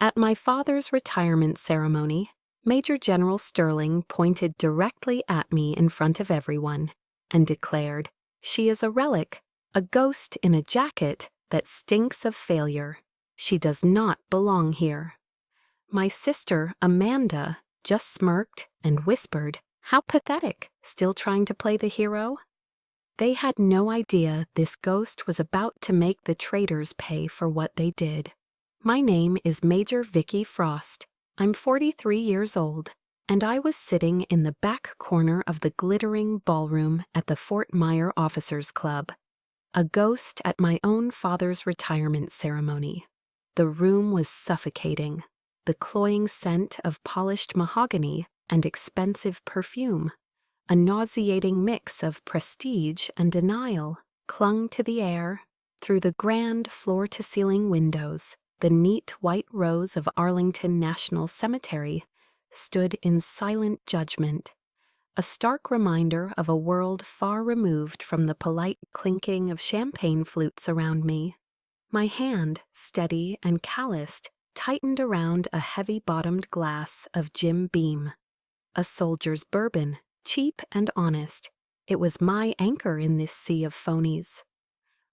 At my father's retirement ceremony, Major General Sterling pointed directly at me in front of everyone and declared, "She is a relic, a ghost in a jacket that stinks of failure. She does not belong here." My sister, Amanda, just smirked and whispered, "How pathetic, still trying to play the hero?" They had no idea this ghost was about to make the traitors pay for what they did. My name is Major Vicky Frost. I'm 43 years old, and I was sitting in the back corner of the glittering ballroom at the Fort Myer Officers Club, a ghost at my own father's retirement ceremony. The room was suffocating, the cloying scent of polished mahogany and expensive perfume, a nauseating mix of prestige and denial, clung to the air. Through the grand floor-to-ceiling windows, the neat white rows of Arlington National Cemetery stood in silent judgment, a stark reminder of a world far removed from the polite clinking of champagne flutes around me. My hand, steady and calloused, tightened around a heavy-bottomed glass of Jim Beam, a soldier's bourbon, cheap and honest. It was my anchor in this sea of phonies.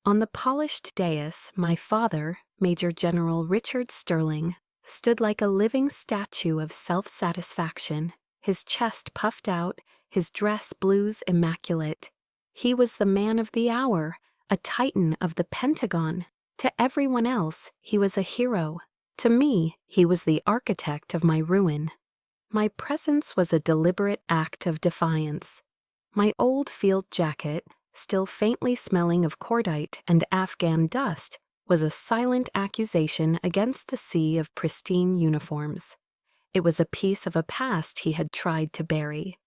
On the polished dais, my father, Major General Richard Sterling, stood like a living statue of self-satisfaction, his chest puffed out, his dress blues immaculate. He was the man of the hour, a titan of the Pentagon. To everyone else, he was a hero. To me, he was the architect of my ruin. My presence was a deliberate act of defiance. My old field jacket, still faintly smelling of cordite and Afghan dust, was a silent accusation against the sea of pristine uniforms. It was a piece of a past he had tried to bury.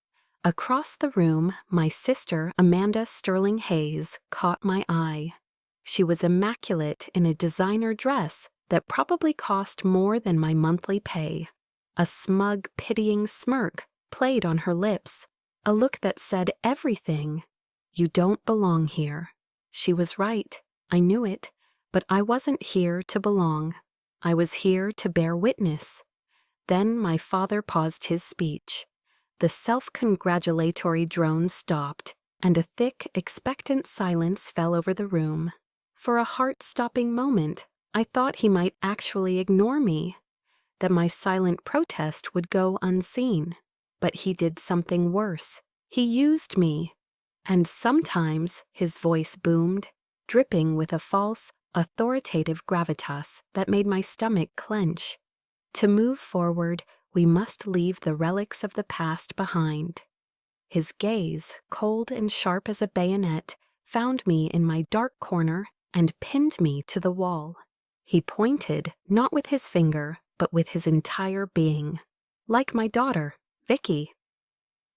Across the room, my sister, Amanda Sterling Hayes, caught my eye. She was immaculate in a designer dress that probably cost more than my monthly pay. A smug, pitying smirk played on her lips, a look that said everything. "You don't belong here." She was right. I knew it, but I wasn't here to belong. I was here to bear witness. Then my father paused his speech. The self-congratulatory drone stopped, and a thick, expectant silence fell over the room. For a heart-stopping moment, I thought he might actually ignore me, that my silent protest would go unseen. But he did something worse. He used me. And sometimes his voice boomed, dripping with a false, authoritative gravitas that made my stomach clench. To move forward, we must leave the relics of the past behind. His gaze, cold and sharp as a bayonet, found me in my dark corner and pinned me to the wall. He pointed, not with his finger, but with his entire being. Like my daughter, Vicky.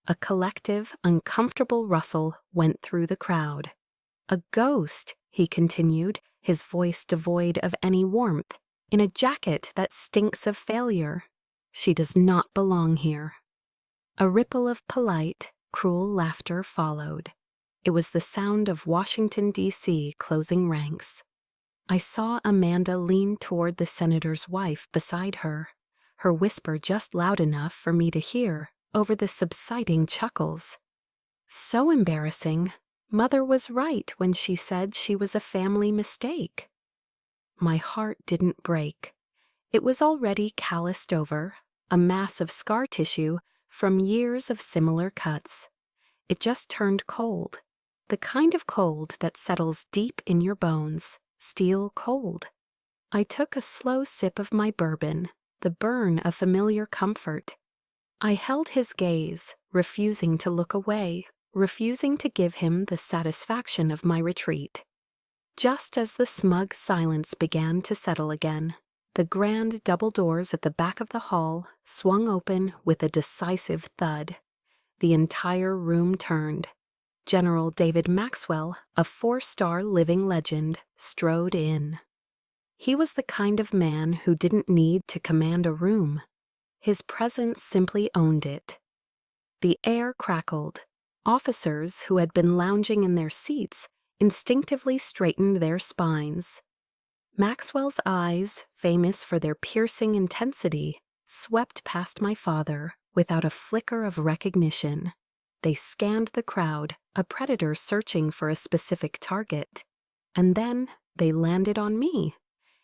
A collective, uncomfortable rustle went through the crowd. "A ghost," he continued, his voice devoid of any warmth, "in a jacket that stinks of failure. She does not belong here." A ripple of polite, cruel laughter followed. It was the sound of Washington, D.C. closing ranks. I saw Amanda lean toward the senator's wife beside her, her whisper just loud enough for me to hear over the subsiding chuckles. "So embarrassing. Mother was right when she said she was a family mistake." My heart didn't break. It was already calloused over, a mass of scar tissue from years of similar cuts. It just turned cold, the kind of cold that settles deep in your bones, steel cold. I took a slow sip of my bourbon, the burn of familiar comfort. I held his gaze, refusing to look away, refusing to give him the satisfaction of my retreat. Just as the smug silence began to settle again, the grand double doors at the back of the hall swung open with a decisive thud. The entire room turned. General David Maxwell, a 4-star living legend, strode in. He was the kind of man who didn't need to command a room. His presence simply owned it. The air crackled. Officers who had been lounging in their seats instinctively straightened their spines. Maxwell's eyes, famous for their piercing intensity, swept past my father without a flicker of recognition. They scanned the crowd, a predator searching for a specific target. And then they landed on me.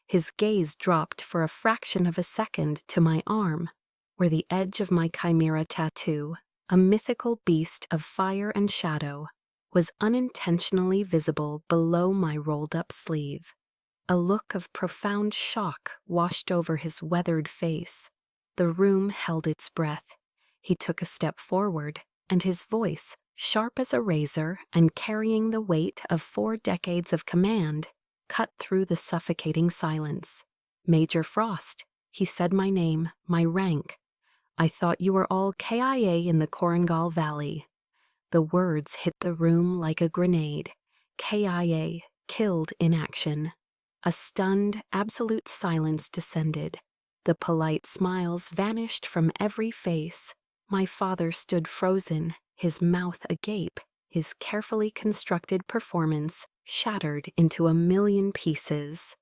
His gaze dropped for a fraction of a second to my arm, where the edge of my chimera tattoo, a mythical beast of fire and shadow, was unintentionally visible below my rolled-up sleeve. A look of profound shock washed over his weathered face. The room held its breath. He took a step forward, and his voice, sharp as a razor and carrying the weight of 4 decades of command, cut through the suffocating silence. "Major Frost," he said my name, my rank. "I thought you were all KIA in the Korengal Valley." The words hit the room like a grenade. KIA, killed in action. A stunned, absolute silence descended. The polite smiles vanished from every face. My father stood frozen, his mouth agape, his carefully constructed performance shattered into a million pieces.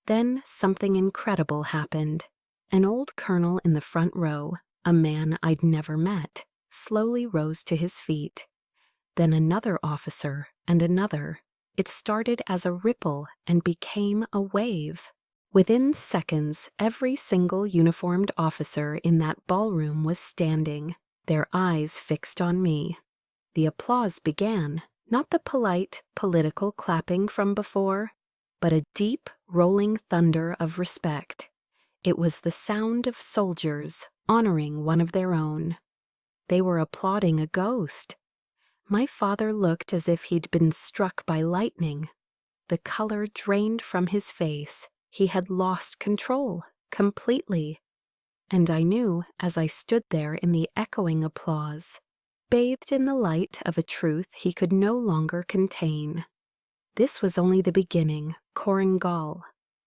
Then something incredible happened. An old colonel in the front row, a man I'd never met, slowly rose to his feet. Then another officer and another. It started as a ripple and became a wave. Within seconds, every single uniformed officer in that ballroom was standing, their eyes fixed on me. The applause began, not the polite, political clapping from before, but a deep, rolling thunder of respect. It was the sound of soldiers honoring one of their own. They were applauding a ghost. My father looked as if he'd been struck by lightning. The color drained from his face. He had lost control, completely. And I knew, as I stood there in the echoing applause, bathed in the light of a truth he could no longer contain. This was only the beginning, Korengal.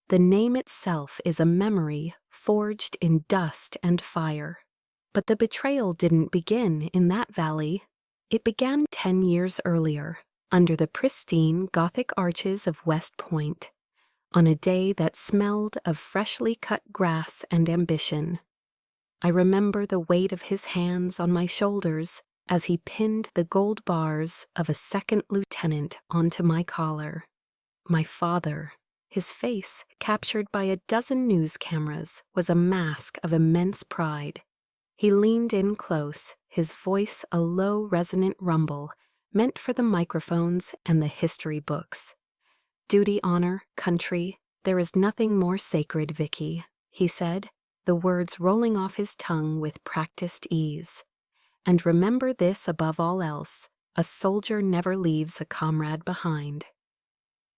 The name itself is a memory forged in dust and fire. But the betrayal didn't begin in that valley. It began 10 years earlier, under the pristine Gothic arches of West Point, on a day that smelled of freshly cut grass and ambition. I remember the weight of his hands on my shoulders as he pinned the gold bars of a second lieutenant onto my collar. My father, his face, captured by a dozen news cameras, was a mask of immense pride. He leaned in close, his voice a low, resonant rumble, meant for the microphones and the history books. "Duty, honor, country, there is nothing more sacred, Vicky," he said, the words rolling off his tongue with practiced ease. "And remember this above all else, a soldier never leaves a comrade behind."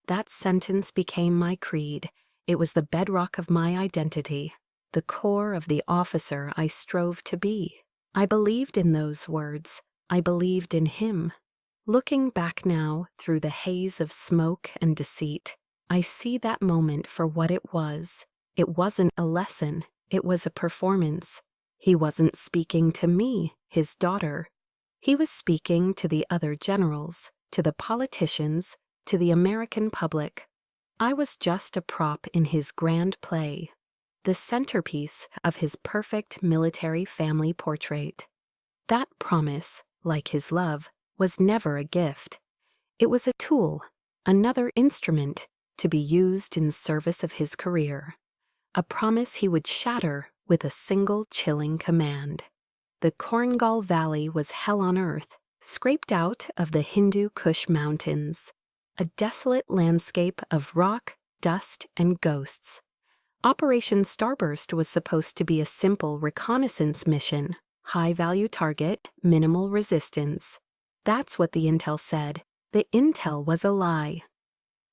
That sentence became my creed. It was the bedrock of my identity, the core of the officer I strove to be. I believed in those words. I believed in him. Looking back now, through the haze of smoke and deceit, I see that moment for what it was. It wasn't a lesson. It was a performance. He wasn't speaking to me, his daughter. He was speaking to the other generals, to the politicians, to the American public. I was just a prop in his grand play, the centerpiece of his perfect military family portrait. That promise, like his love, was never a gift. It was a tool, another instrument to be used in service of his career. A promise he would shatter with a single chilling command. The Korengal Valley was hell on earth, scraped out of the Hindu Kush Mountains, a desolate landscape of rock, dust, and ghosts. Operation Starburst was supposed to be a simple reconnaissance mission, high-value target, minimal resistance. That's what the intel said. The intel was a lie.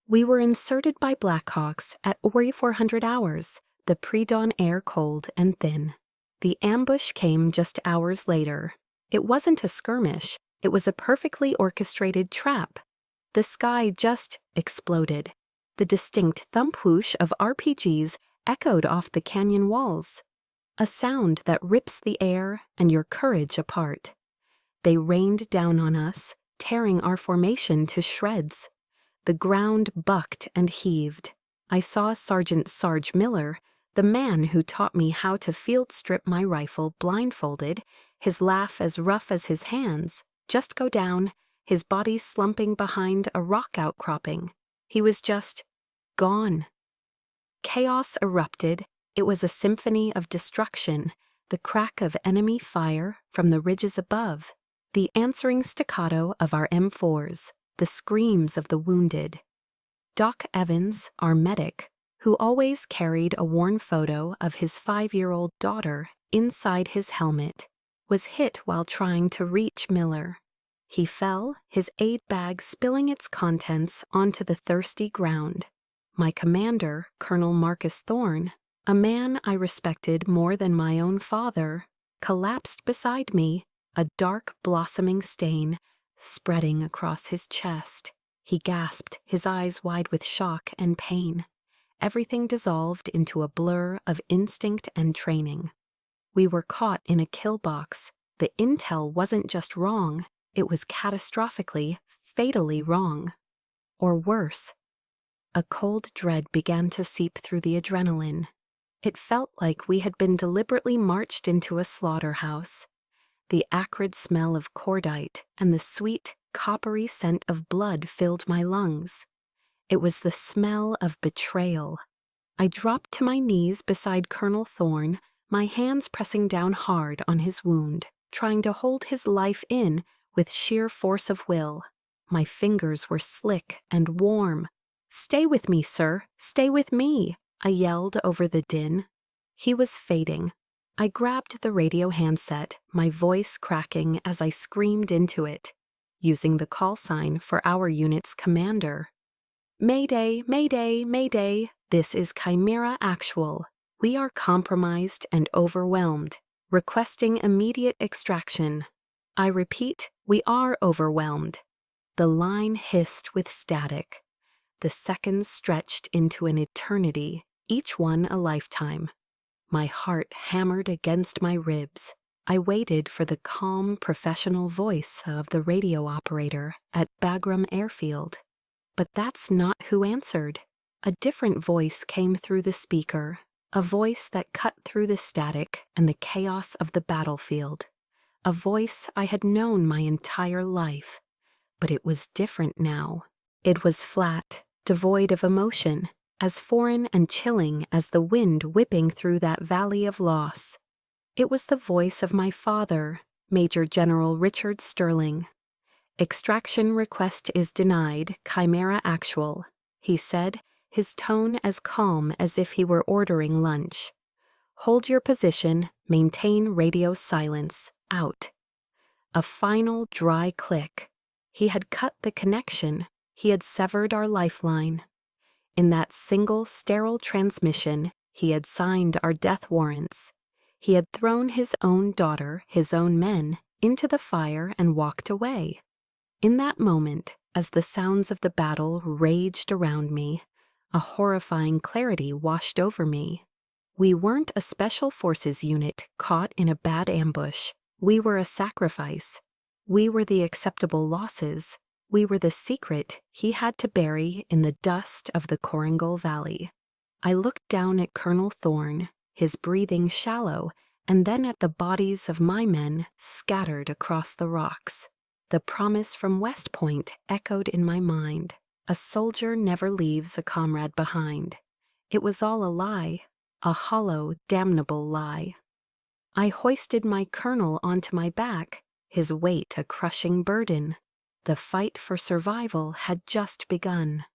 We were inserted by Blackhawks at Ori 400 hours, the pre-dawn air cold and thin. The ambush came just hours later. It wasn't a skirmish. It was a perfectly orchestrated trap. The sky just exploded. The distinct thump whoosh of RPGs echoed off the canyon walls. A sound that rips the air and your courage apart. They rained down on us, tearing our formation to shreds. The ground bucked and heaved. I saw Sergeant Sarge Miller, the man who taught me how to field strip my rifle blindfolded, his laugh as rough as his hands, just go down, his body slumping behind a rock outcropping. He was just gone. Chaos erupted. It was a symphony of destruction, the crack of enemy fire from the ridges above, the answering staccato of our M4s, the screams of the wounded. Doc Evans, our medic, who always carried a worn photo of his 5-year-old daughter inside his helmet, was hit while trying to reach Miller. He fell, his aid bag spilling its contents onto the thirsty ground. My commander, Colonel Marcus Thorne, a man I respected more than my own father, collapsed beside me, a dark blossoming stain spreading across his chest. He gasped, his eyes wide with shock and pain. Everything dissolved into a blur of instinct and training. We were caught in a kill box. The intel wasn't just wrong, it was catastrophically, fatally wrong. Or worse. A cold dread began to seep through the adrenaline. It felt like we had been deliberately marched into a slaughterhouse. The acrid smell of cordite and the sweet, coppery scent of blood filled my lungs. It was the smell of betrayal. I dropped to my knees beside Colonel Thorne, my hands pressing down hard on his wound, trying to hold his life in with sheer force of will. My fingers were slick and warm. "Stay with me, sir, stay with me," I yelled over the din. He was fading. I grabbed the radio handset, my voice cracking as I screamed into it, using the call sign for our unit's commander. "Mayday, mayday, mayday, this is Chimera Actual. We are compromised and overwhelmed, requesting immediate extraction. I repeat, we are overwhelmed." The line hissed with static. The seconds stretched into an eternity, each one a lifetime. My heart hammered against my ribs. I waited for the calm, professional voice of the radio operator at Bagram Airfield. But that's not who answered. A different voice came through the speaker, a voice that cut through the static and the chaos of the battlefield. A voice I had known my entire life. But it was different now. It was flat, devoid of emotion, as foreign and chilling as the wind whipping through that valley of loss. It was the voice of my father, Major General Richard Sterling. "Extraction request is denied, Chimera Actual," he said, his tone as calm as if he were ordering lunch. "Hold your position, maintain radio silence, out." A final dry click. He had cut the connection. He had severed our lifeline. In that single sterile transmission, he had signed our death warrants. He had thrown his own daughter, his own men, into the fire and walked away. In that moment, as the sounds of the battle raged around me, a horrifying clarity washed over me. We weren't a special forces unit caught in a bad ambush. We were a sacrifice. We were the acceptable losses. We were the secret he had to bury in the dust of the Korengal Valley. I looked down at Colonel Thorne, his breathing shallow, and then at the bodies of my men scattered across the rocks. The promise from West Point echoed in my mind. A soldier never leaves a comrade behind. It was all a lie, a hollow, damnable lie. I hoisted my colonel onto my back, his weight a crushing burden. The fight for survival had just begun.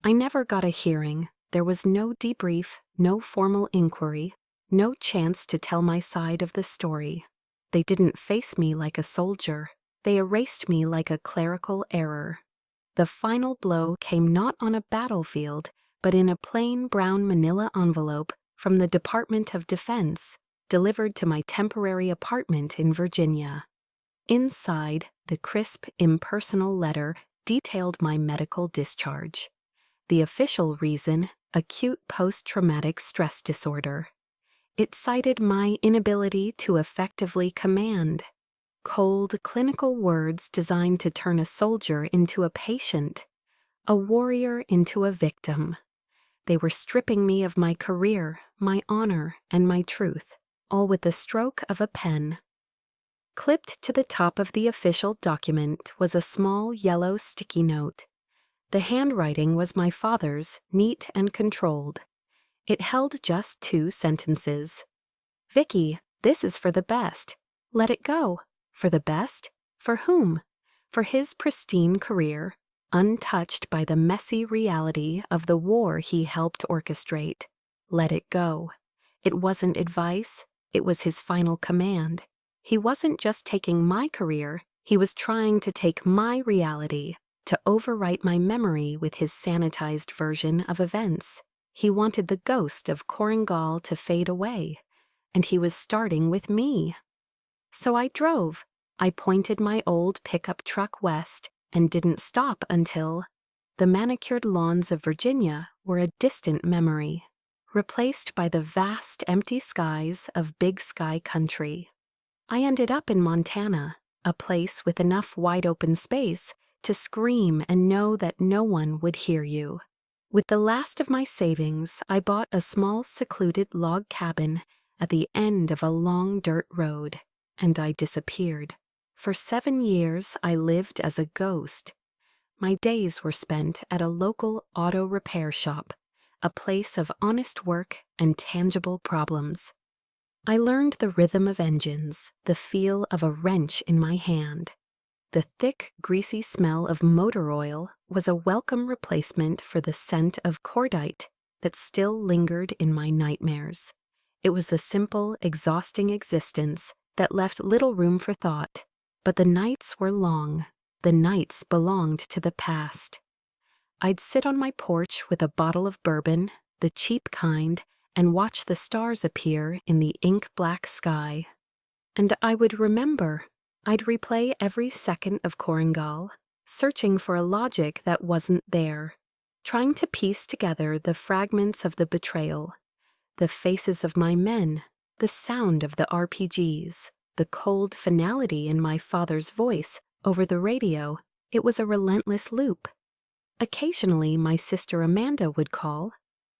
I never got a hearing. There was no debrief, no formal inquiry, no chance to tell my side of the story. They didn't face me like a soldier. They erased me like a clerical error. The final blow came not on a battlefield, but in a plain brown manila envelope from the Department of Defense, delivered to my temporary apartment in Virginia. Inside, the crisp, impersonal letter detailed my medical discharge. The official reason, acute post-traumatic stress disorder. It cited my inability to effectively command. Cold, clinical words designed to turn a soldier into a patient, a warrior into a victim. They were stripping me of my career, my honor, and my truth, all with the stroke of a pen. Clipped to the top of the official document was a small yellow sticky note. The handwriting was my father's, neat and controlled. It held just 2 sentences. "Vicky, this is for the best. Let it go. For the best? For whom? For his pristine career, untouched by the messy reality of the war he helped orchestrate. Let it go." It wasn't advice, it was his final command. He wasn't just taking my career, he was trying to take my reality, to overwrite my memory with his sanitized version of events. He wanted the ghost of Korengal to fade away, and he was starting with me. So I drove. I pointed my old pickup truck west and didn't stop until the manicured lawns of Virginia were a distant memory, replaced by the vast empty skies of Big Sky country. I ended up in Montana, a place with enough wide-open space to scream and know that no one would hear you. With the last of my savings, I bought a small secluded log cabin at the end of a long dirt road, and I disappeared. For 7 years, I lived as a ghost. My days were spent at a local auto repair shop, a place of honest work and tangible problems. I learned the rhythm of engines, the feel of a wrench in my hand. The thick, greasy smell of motor oil was a welcome replacement for the scent of cordite that still lingered in my nightmares. It was a simple, exhausting existence that left little room for thought, but the nights were long. The nights belonged to the past. I'd sit on my porch with a bottle of bourbon, the cheap kind, and watch the stars appear in the ink-black sky. And I would remember. I'd replay every second of Korengal, searching for a logic that wasn't there, trying to piece together the fragments of the betrayal, the faces of my men, the sound of the RPGs, the cold finality in my father's voice over the radio. It was a relentless loop. Occasionally, my sister Amanda would call.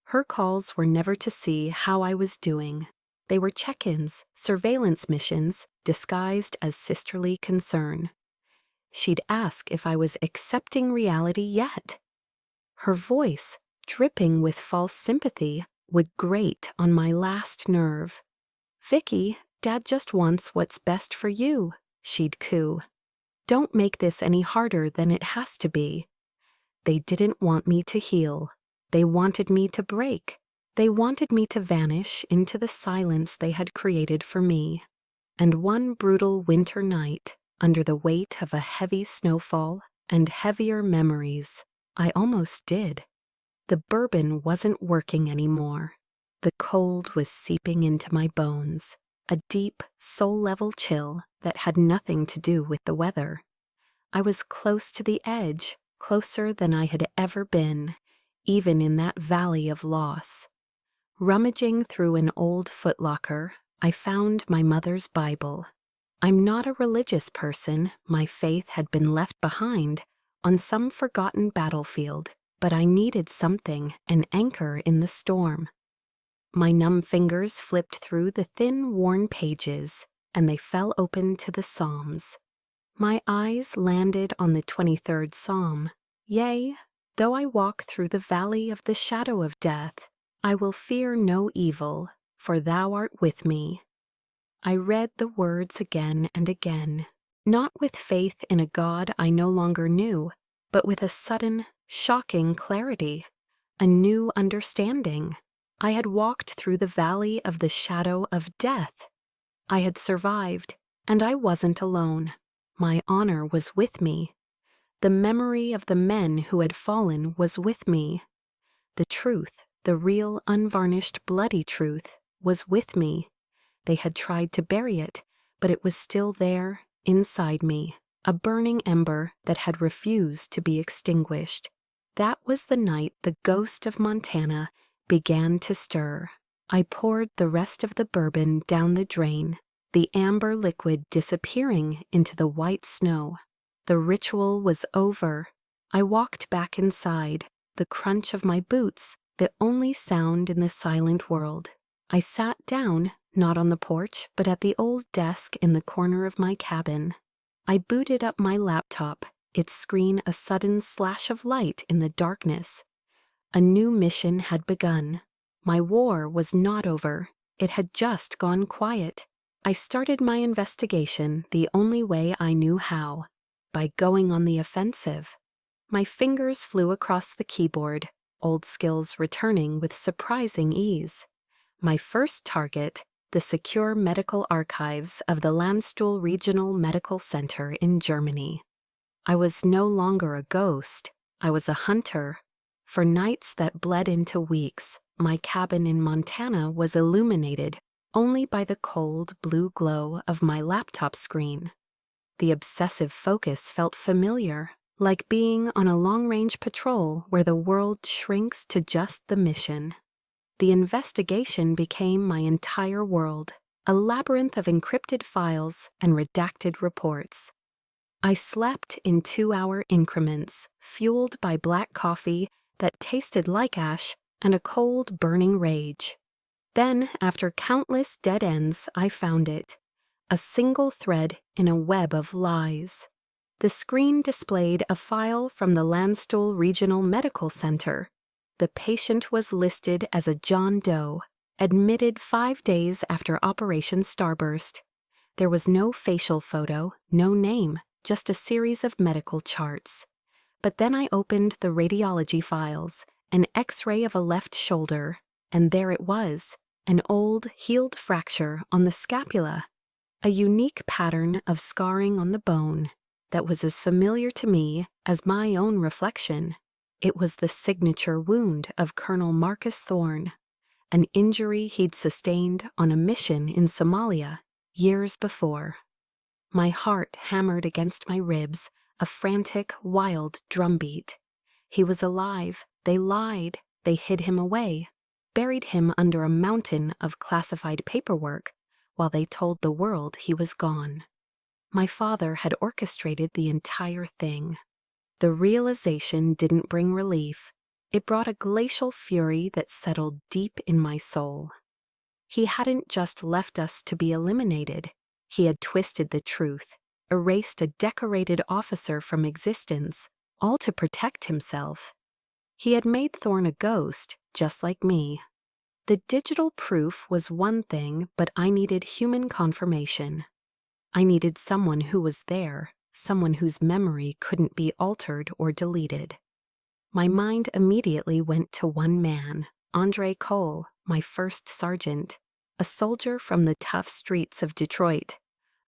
Her calls were never to see how I was doing. They were check-ins, surveillance missions, disguised as sisterly concern. She'd ask if I was accepting reality yet. Her voice, dripping with false sympathy, would grate on my last nerve. "Vicky, Dad just wants what's best for you," she'd coo. "Don't make this any harder than it has to be." They didn't want me to heal. They wanted me to break. They wanted me to vanish into the silence they had created for me. And one brutal winter night, under the weight of a heavy snowfall and heavier memories, I almost did. The bourbon wasn't working anymore. The cold was seeping into my bones, a deep, soul-level chill that had nothing to do with the weather. I was close to the edge, closer than I had ever been, even in that valley of loss. Rummaging through an old footlocker, I found my mother's Bible. I'm not a religious person, my faith had been left behind on some forgotten battlefield, but I needed something, an anchor in the storm. My numb fingers flipped through the thin, worn pages, and they fell open to the Psalms. My eyes landed on the 23rd Psalm. "Yea, though I walk through the valley of the shadow of death, I will fear no evil, for thou art with me." I read the words again and again, not with faith in a God I no longer knew, but with a sudden, shocking clarity, a new understanding. I had walked through the valley of the shadow of death. I had survived, and I wasn't alone. My honor was with me. The memory of the men who had fallen was with me. The truth, the real, unvarnished, bloody truth, was with me. They had tried to bury it, but it was still there, inside me, a burning ember that had refused to be extinguished. That was the night the ghost of Montana began to stir. I poured the rest of the bourbon down the drain, the amber liquid disappearing into the white snow. The ritual was over. I walked back inside, the crunch of my boots, the only sound in the silent world. I sat down, not on the porch, but at the old desk in the corner of my cabin. I booted up my laptop, its screen a sudden slash of light in the darkness. A new mission had begun. My war was not over. It had just gone quiet. I started my investigation the only way I knew how, by going on the offensive. My fingers flew across the keyboard, old skills returning with surprising ease. My first target, the secure medical archives of the Landstuhl Regional Medical Center in Germany. I was no longer a ghost. I was a hunter. For nights that bled into weeks, my cabin in Montana was illuminated only by the cold blue glow of my laptop screen. The obsessive focus felt familiar, like being on a long-range patrol where the world shrinks to just the mission. The investigation became my entire world, a labyrinth of encrypted files and redacted reports. I slept in 2-hour increments, fueled by black coffee that tasted like ash and a cold, burning rage. Then, after countless dead ends, I found it, a single thread in a web of lies. The screen displayed a file from the Landstuhl Regional Medical Center. The patient was listed as a John Doe, admitted 5 days after Operation Starburst. There was no facial photo, no name, just a series of medical charts. But then I opened the radiology files, an X-ray of a left shoulder, and there it was, an old, healed fracture on the scapula, a unique pattern of scarring on the bone that was as familiar to me as my own reflection. It was the signature wound of Colonel Marcus Thorne, an injury he'd sustained on a mission in Somalia years before. My heart hammered against my ribs, a frantic, wild drumbeat. He was alive. They lied. They hid him away, buried him under a mountain of classified paperwork, while they told the world he was gone. My father had orchestrated the entire thing. The realization didn't bring relief. It brought a glacial fury that settled deep in my soul. He hadn't just left us to be eliminated. He had twisted the truth, erased a decorated officer from existence, all to protect himself. He had made Thorne a ghost, just like me. The digital proof was one thing, but I needed human confirmation. I needed someone who was there, someone whose memory couldn't be altered or deleted. My mind immediately went to one man, Andre Cole, my first sergeant, a soldier from the tough streets of Detroit,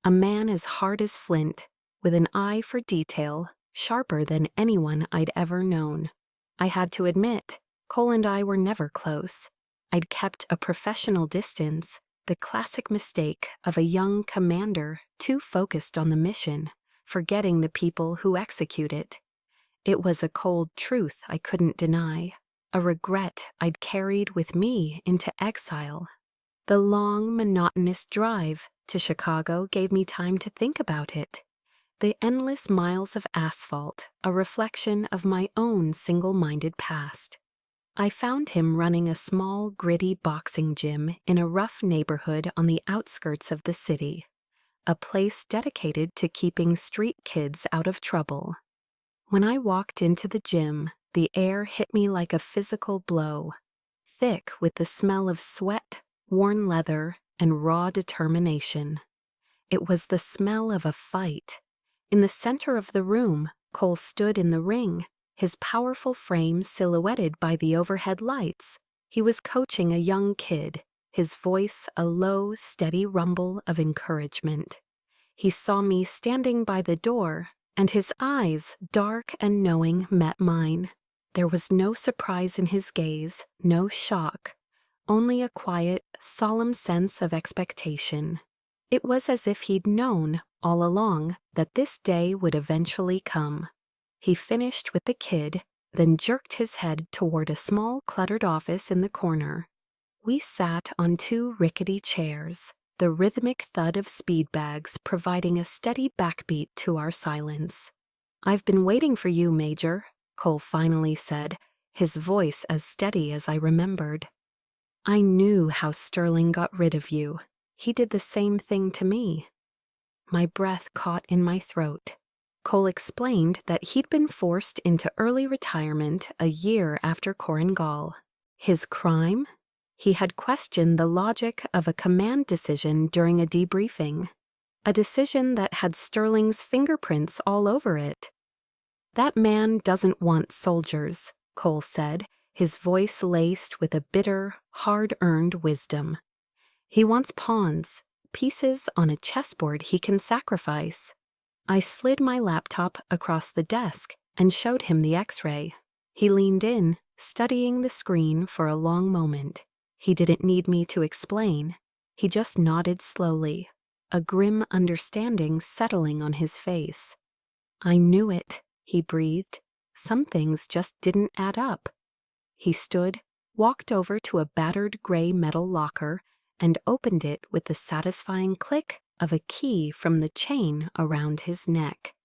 a man as hard as flint, with an eye for detail, sharper than anyone I'd ever known. I had to admit, Cole and I were never close. I'd kept a professional distance, the classic mistake of a young commander too focused on the mission, forgetting the people who execute it. It was a cold truth I couldn't deny, a regret I'd carried with me into exile. The long, monotonous drive to Chicago gave me time to think about it. The endless miles of asphalt, a reflection of my own single-minded past. I found him running a small, gritty boxing gym in a rough neighborhood on the outskirts of the city, a place dedicated to keeping street kids out of trouble. When I walked into the gym, the air hit me like a physical blow, thick with the smell of sweat, worn leather, and raw determination. It was the smell of a fight. In the center of the room, Cole stood in the ring, his powerful frame silhouetted by the overhead lights. He was coaching a young kid, his voice a low, steady rumble of encouragement. He saw me standing by the door, and his eyes, dark and knowing, met mine. There was no surprise in his gaze, no shock, only a quiet, solemn sense of expectation. It was as if he'd known, all along, that this day would eventually come. He finished with the kid, then jerked his head toward a small, cluttered office in the corner. We sat on 2 rickety chairs, the rhythmic thud of speed bags providing a steady backbeat to our silence. "I've been waiting for you, Major," Cole finally said, his voice as steady as I remembered. "I knew how Sterling got rid of you. He did the same thing to me." My breath caught in my throat. Cole explained that he'd been forced into early retirement a year after Korengal. His crime? He had questioned the logic of a command decision during a debriefing. A decision that had Sterling's fingerprints all over it. "That man doesn't want soldiers," Cole said, his voice laced with a bitter, hard-earned wisdom. "He wants pawns, pieces on a chessboard he can sacrifice." I slid my laptop across the desk and showed him the X-ray. He leaned in, studying the screen for a long moment. He didn't need me to explain. He just nodded slowly, a grim understanding settling on his face. "I knew it," he breathed. "Some things just didn't add up." He stood, walked over to a battered gray metal locker, and opened it with the satisfying click of a key from the chain around his neck.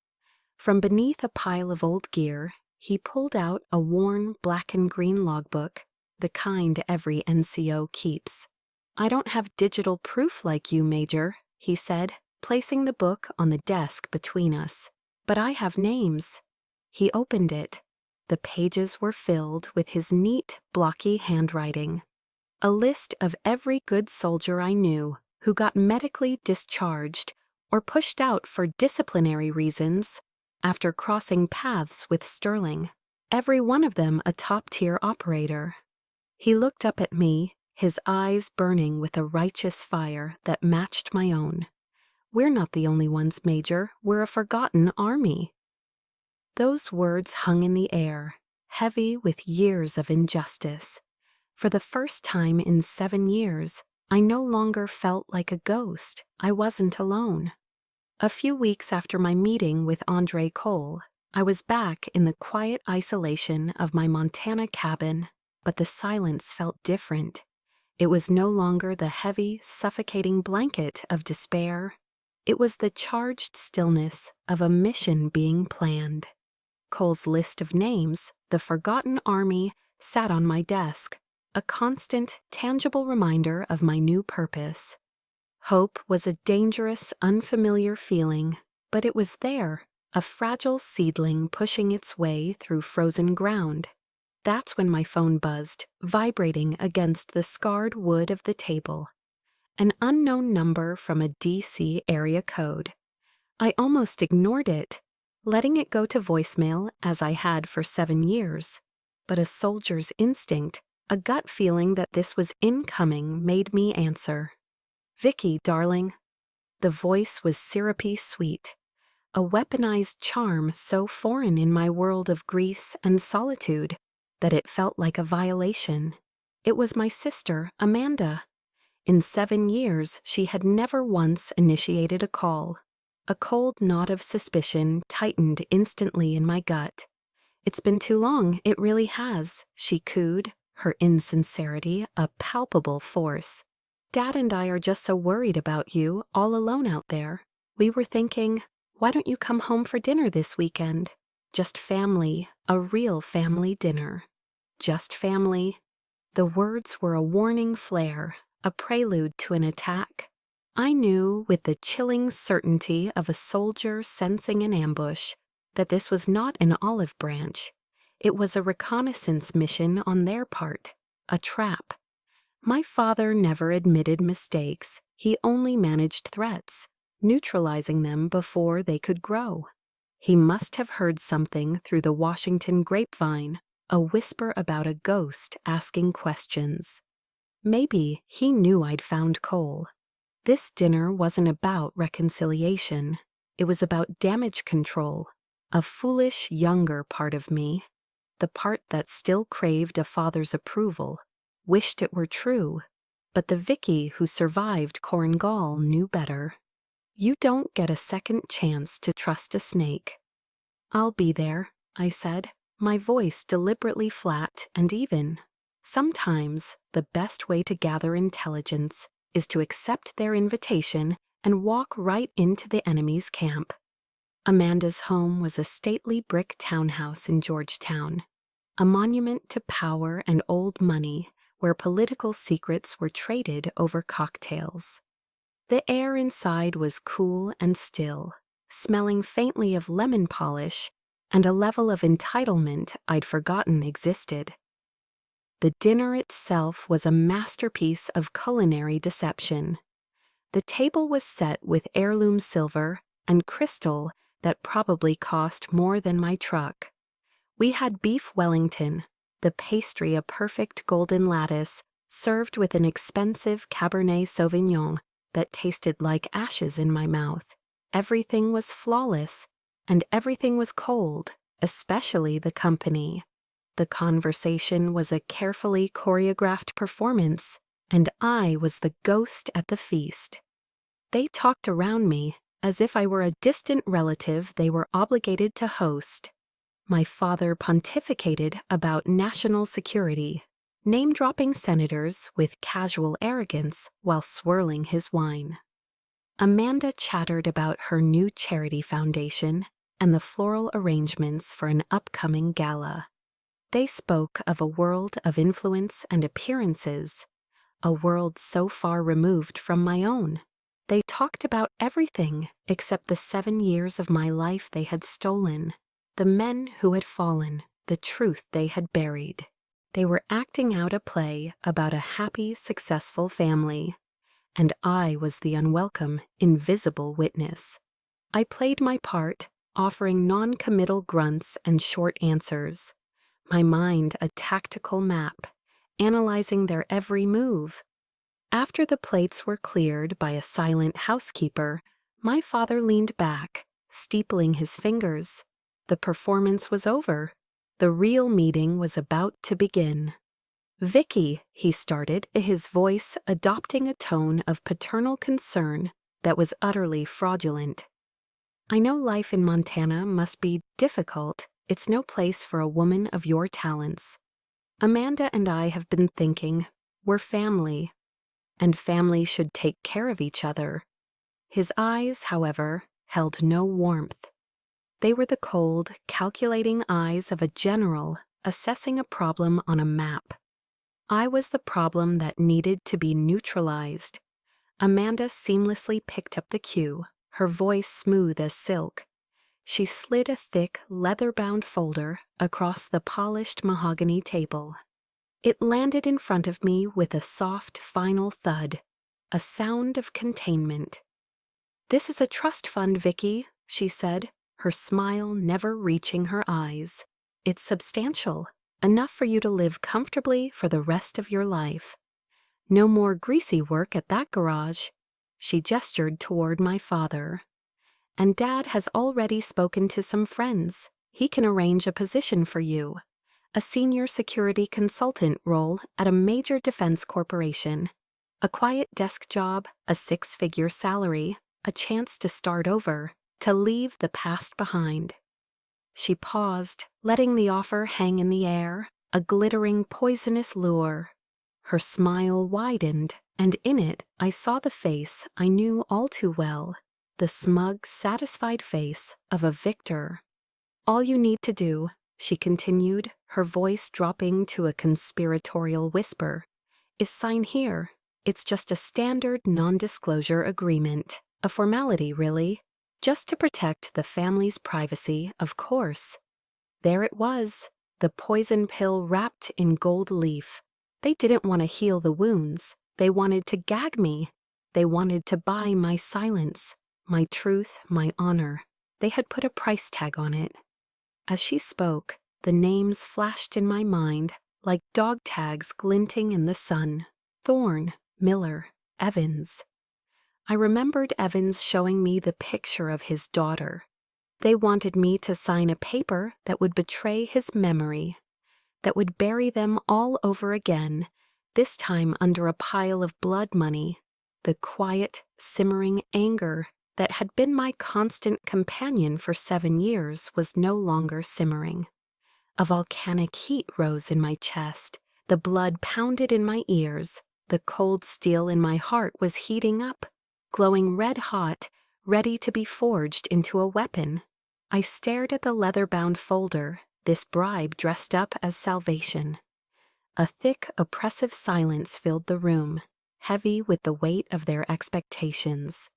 From beneath a pile of old gear, he pulled out a worn black and green logbook, the kind every NCO keeps. "I don't have digital proof like you, Major," he said, placing the book on the desk between us. "But I have names." He opened it. The pages were filled with his neat, blocky handwriting. A list of every good soldier I knew who got medically discharged or pushed out for disciplinary reasons after crossing paths with Sterling, every one of them a top-tier operator. He looked up at me, his eyes burning with a righteous fire that matched my own. "We're not the only ones, Major. We're a forgotten army." Those words hung in the air, heavy with years of injustice. For the first time in 7 years, I no longer felt like a ghost. I wasn't alone. A few weeks after my meeting with Andre Cole, I was back in the quiet isolation of my Montana cabin, but the silence felt different. It was no longer the heavy, suffocating blanket of despair. It was the charged stillness of a mission being planned. Cole's list of names, the Forgotten Army, sat on my desk, a constant, tangible reminder of my new purpose. Hope was a dangerous, unfamiliar feeling, but it was there, a fragile seedling pushing its way through frozen ground. That's when my phone buzzed, vibrating against the scarred wood of the table. An unknown number from a DC area code. I almost ignored it, letting it go to voicemail as I had for 7 years. But a soldier's instinct, a gut feeling that this was incoming, made me answer. "Vicky, darling." The voice was syrupy sweet, a weaponized charm so foreign in my world of Greece and solitude that it felt like a violation. It was my sister, Amanda. In 7 years, she had never once initiated a call. A cold knot of suspicion tightened instantly in my gut. "It's been too long, it really has," she cooed, her insincerity a palpable force. "Dad and I are just so worried about you, all alone out there. We were thinking, why don't you come home for dinner this weekend? Just family, a real family dinner." Just family. The words were a warning flare, a prelude to an attack. I knew, with the chilling certainty of a soldier sensing an ambush, that this was not an olive branch. It was a reconnaissance mission on their part, a trap. My father never admitted mistakes. He only managed threats, neutralizing them before they could grow. He must have heard something through the Washington grapevine, a whisper about a ghost asking questions. Maybe he knew I'd found Cole. This dinner wasn't about reconciliation. It was about damage control, a foolish younger part of me. The part that still craved a father's approval, wished it were true, but the Vicky who survived Korengal knew better. You don't get a second chance to trust a snake. "I'll be there," I said, my voice deliberately flat and even. Sometimes the best way to gather intelligence is to accept their invitation and walk right into the enemy's camp. Amanda's home was a stately brick townhouse in Georgetown. a monument to power and old money where political secrets were traded over cocktails. The air inside was cool and still, smelling faintly of lemon polish and a level of entitlement I'd forgotten existed. The dinner itself was a masterpiece of culinary deception. The table was set with heirloom silver and crystal that probably cost more than my truck. We had beef Wellington, the pastry a perfect golden lattice, served with an expensive Cabernet Sauvignon that tasted like ashes in my mouth. Everything was flawless, and everything was cold, especially the company. The conversation was a carefully choreographed performance, and I was the ghost at the feast. They talked around me as if I were a distant relative they were obligated to host. My father pontificated about national security, name-dropping senators with casual arrogance while swirling his wine. Amanda chattered about her new charity foundation and the floral arrangements for an upcoming gala. They spoke of a world of influence and appearances, a world so far removed from my own. They talked about everything except the 7 years of my life they had stolen, the men who had fallen, the truth they had buried. They were acting out a play about a happy, successful family, and I was the unwelcome, invisible witness. I played my part, offering non-committal grunts and short answers, my mind a tactical map, analyzing their every move. After the plates were cleared by a silent housekeeper, my father leaned back, steepling his fingers. The performance was over. The real meeting was about to begin. "Vicky," he started, his voice adopting a tone of paternal concern that was utterly fraudulent. "I know life in Montana must be difficult. It's no place for a woman of your talents. Amanda and I have been thinking, we're family, and family should take care of each other." His eyes, however, held no warmth. They were the cold, calculating eyes of a general assessing a problem on a map. I was the problem that needed to be neutralized. Amanda seamlessly picked up the cue, her voice smooth as silk. She slid a thick, leather-bound folder across the polished mahogany table. It landed in front of me with a soft, final thud, a sound of containment. "This is a trust fund, Vicky," she said, her smile never reaching her eyes. "It's substantial, enough for you to live comfortably for the rest of your life. No more greasy work at that garage." She gestured toward my father. "And Dad has already spoken to some friends. He can arrange a position for you, a senior security consultant role at a major defense corporation. A quiet desk job, a 6-figure salary, a chance to start over, to leave the past behind." She paused, letting the offer hang in the air, a glittering poisonous lure. Her smile widened, and in it I saw the face I knew all too well, the smug, satisfied face of a victor. "All you need to do," she continued, her voice dropping to a conspiratorial whisper, "is sign here. It's just a standard non-disclosure agreement. A formality, really. Just to protect the family's privacy, of course." There it was, the poison pill wrapped in gold leaf. They didn't want to heal the wounds. They wanted to gag me. They wanted to buy my silence, my truth, my honor. They had put a price tag on it. As she spoke, the names flashed in my mind like dog tags glinting in the sun. Thorne, Miller, Evans. I remembered Evans showing me the picture of his daughter. They wanted me to sign a paper that would betray his memory, that would bury them all over again, this time under a pile of blood money. The quiet, simmering anger that had been my constant companion for 7 years was no longer simmering. A volcanic heat rose in my chest, the blood pounded in my ears, the cold steel in my heart was heating up, glowing red-hot, ready to be forged into a weapon. I stared at the leather-bound folder, this bribe dressed up as salvation. A thick, oppressive silence filled the room, heavy with the weight of their expectations.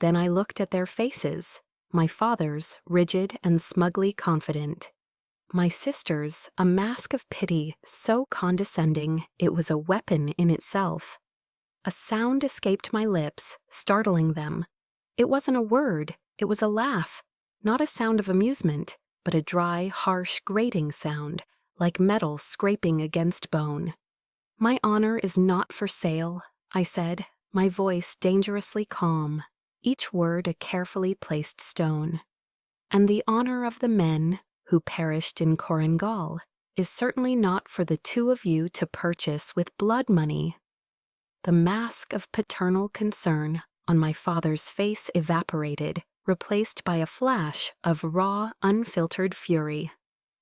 Then I looked at their faces, my father's rigid and smugly confident, my sister's a mask of pity so condescending it was a weapon in itself. A sound escaped my lips, startling them. It wasn't a word, it was a laugh, not a sound of amusement, but a dry, harsh, grating sound, like metal scraping against bone. "My honor is not for sale," I said, my voice dangerously calm, each word a carefully placed stone. "And the honor of the men who perished in Korengal is certainly not for the two of you to purchase with blood money." The mask of paternal concern on my father's face evaporated, replaced by a flash of raw, unfiltered fury.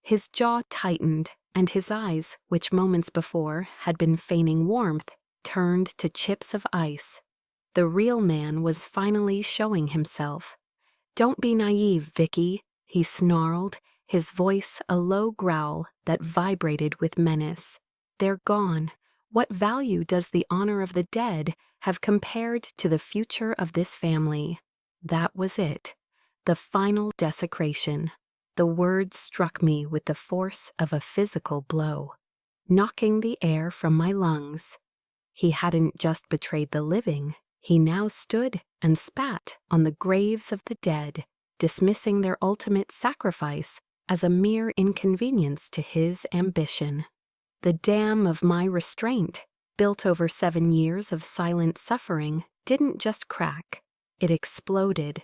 His jaw tightened, and his eyes, which moments before had been feigning warmth, turned to chips of ice. The real man was finally showing himself. "Don't be naive, Vicky," he snarled, his voice a low growl that vibrated with menace. "They're gone. What value does the honor of the dead have compared to the future of this family?" That was it. The final desecration. The words struck me with the force of a physical blow, knocking the air from my lungs. He hadn't just betrayed the living, he now stood and spat on the graves of the dead, dismissing their ultimate sacrifice as a mere inconvenience to his ambition. The dam of my restraint, built over 7 years of silent suffering, didn't just crack, it exploded.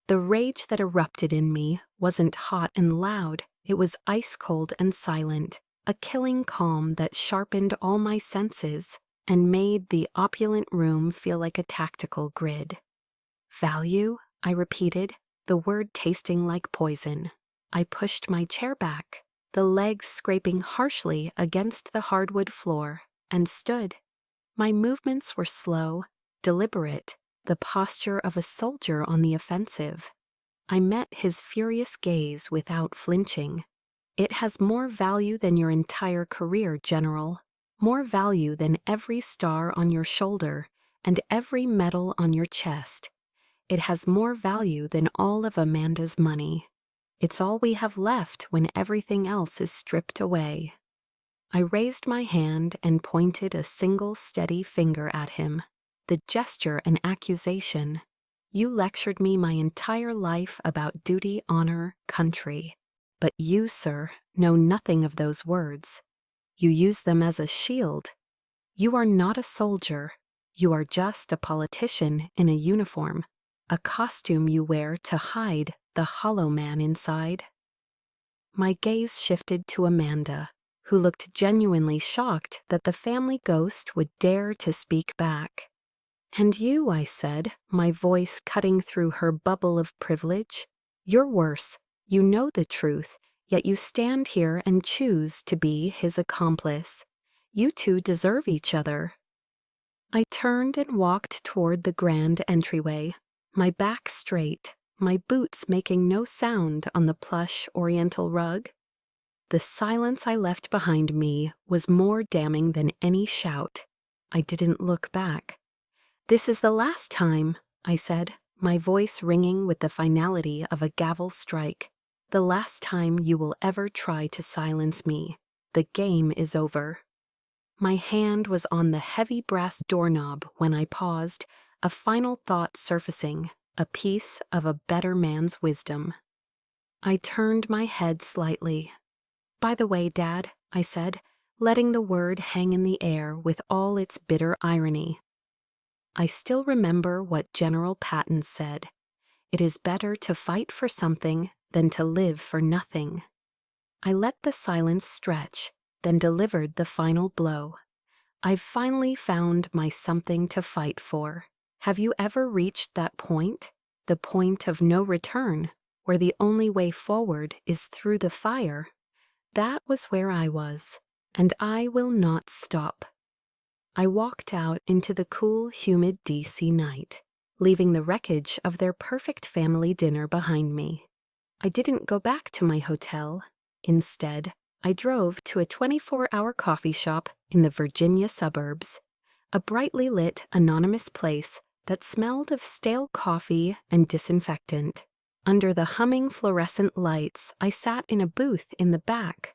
The rage that erupted in me wasn't hot and loud, it was ice-cold and silent, a killing calm that sharpened all my senses and made the opulent room feel like a tactical grid. "Value?" I repeated, the word tasting like poison. I pushed my chair back, the legs scraping harshly against the hardwood floor, and stood. My movements were slow, deliberate, the posture of a soldier on the offensive. I met his furious gaze without flinching. "It has more value than your entire career, General. More value than every star on your shoulder and every medal on your chest. It has more value than all of Amanda's money. It's all we have left when everything else is stripped away." I raised my hand and pointed a single steady finger at him, the gesture an accusation. "You lectured me my entire life about duty, honor, country. But you, sir, know nothing of those words. You use them as a shield. You are not a soldier. You are just a politician in a uniform, a costume you wear to hide the hollow man inside." My gaze shifted to Amanda, who looked genuinely shocked that the family ghost would dare to speak back. "And you," I said, my voice cutting through her bubble of privilege, "you're worse. You know the truth, yet you stand here and choose to be his accomplice. You two deserve each other." I turned and walked toward the grand entryway, my back straight, my boots making no sound on the plush oriental rug. The silence I left behind me was more damning than any shout. I didn't look back. "This is the last time," I said, my voice ringing with the finality of a gavel strike. "The last time you will ever try to silence me. The game is over." My hand was on the heavy brass doorknob when I paused, a final thought surfacing, a piece of a better man's wisdom. I turned my head slightly. "By the way, Dad," I said, letting the word hang in the air with all its bitter irony. "I still remember what General Patton said. It is better to fight for something than to live for nothing." I let the silence stretch, then delivered the final blow. "I've finally found my something to fight for. Have you ever reached that point? The point of no return, where the only way forward is through the fire? That was where I was, and I will not stop." I walked out into the cool, humid DC night, leaving the wreckage of their perfect family dinner behind me. I didn't go back to my hotel. Instead, I drove to a 24-hour coffee shop in the Virginia suburbs, a brightly lit, anonymous place that smelled of stale coffee and disinfectant. Under the humming fluorescent lights, I sat in a booth in the back,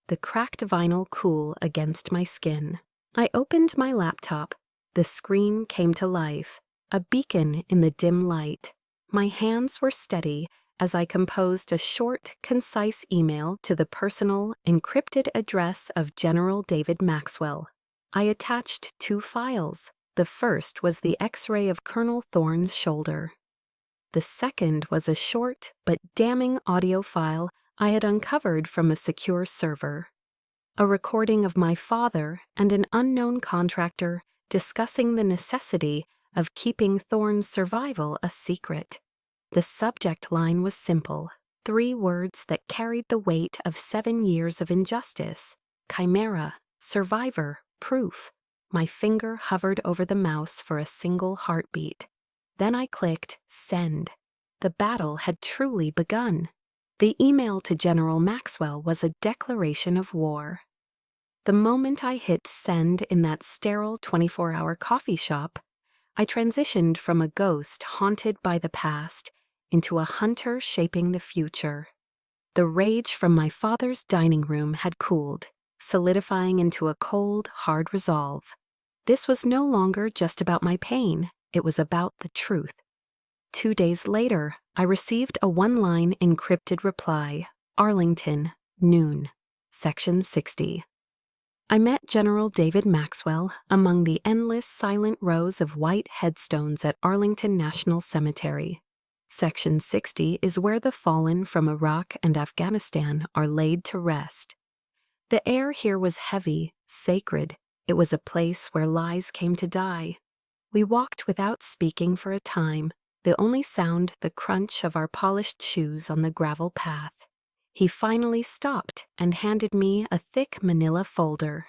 the cracked vinyl cool against my skin. I opened my laptop. The screen came to life, a beacon in the dim light. My hands were steady as I composed a short, concise email to the personal, encrypted address of General David Maxwell. I attached 2 files. The first was the X-ray of Colonel Thorne's shoulder. The second was a short but damning audio file I had uncovered from a secure server. A recording of my father and an unknown contractor discussing the necessity of keeping Thorne's survival a secret. The subject line was simple, 3 words that carried the weight of 7 years of injustice: chimera, survivor, proof. My finger hovered over the mouse for a single heartbeat. Then I clicked send. The battle had truly begun. The email to General Maxwell was a declaration of war. The moment I hit send in that sterile 24-hour coffee shop, I transitioned from a ghost haunted by the past into a hunter shaping the future. The rage from my father's dining room had cooled, solidifying into a cold, hard resolve. This was no longer just about my pain. It was about the truth. 2 days later, I received a 1-line encrypted reply: Arlington, noon, Section 60. I met General David Maxwell among the endless silent rows of white headstones at Arlington National Cemetery. Section 60 is where the fallen from Iraq and Afghanistan are laid to rest. The air here was heavy, sacred. It was a place where lies came to die. We walked without speaking for a time, the only sound the crunch of our polished shoes on the gravel path. He finally stopped and handed me a thick manila folder.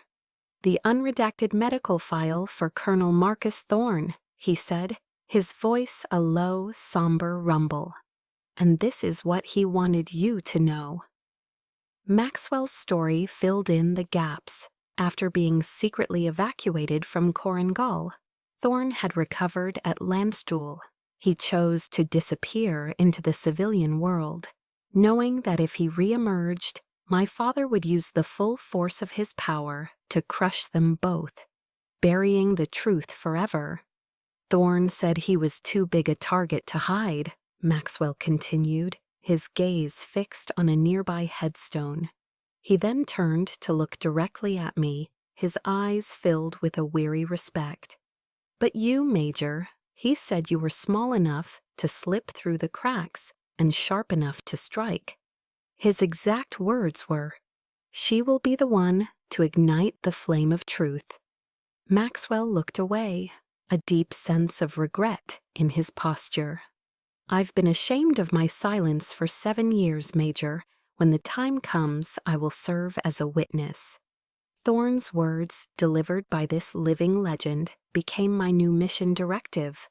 "The unredacted medical file for Colonel Marcus Thorne," he said, his voice a low, somber rumble. "And this is what he wanted you to know." Maxwell's story filled in the gaps. After being secretly evacuated from Korengal, Thorne had recovered at Landstuhl. He chose to disappear into the civilian world, knowing that if he re-emerged, my father would use the full force of his power to crush them both, burying the truth forever. Thorne said he was too big a target to hide, Maxwell continued, his gaze fixed on a nearby headstone. He then turned to look directly at me, his eyes filled with a weary respect. "But you, Major, he said you were small enough to slip through the cracks and sharp enough to strike." His exact words were, "She will be the one to ignite the flame of truth." Maxwell looked away, a deep sense of regret in his posture. "I've been ashamed of my silence for 7 years, Major. When the time comes, I will serve as a witness." Thorne's words, delivered by this living legend, became my new mission directive.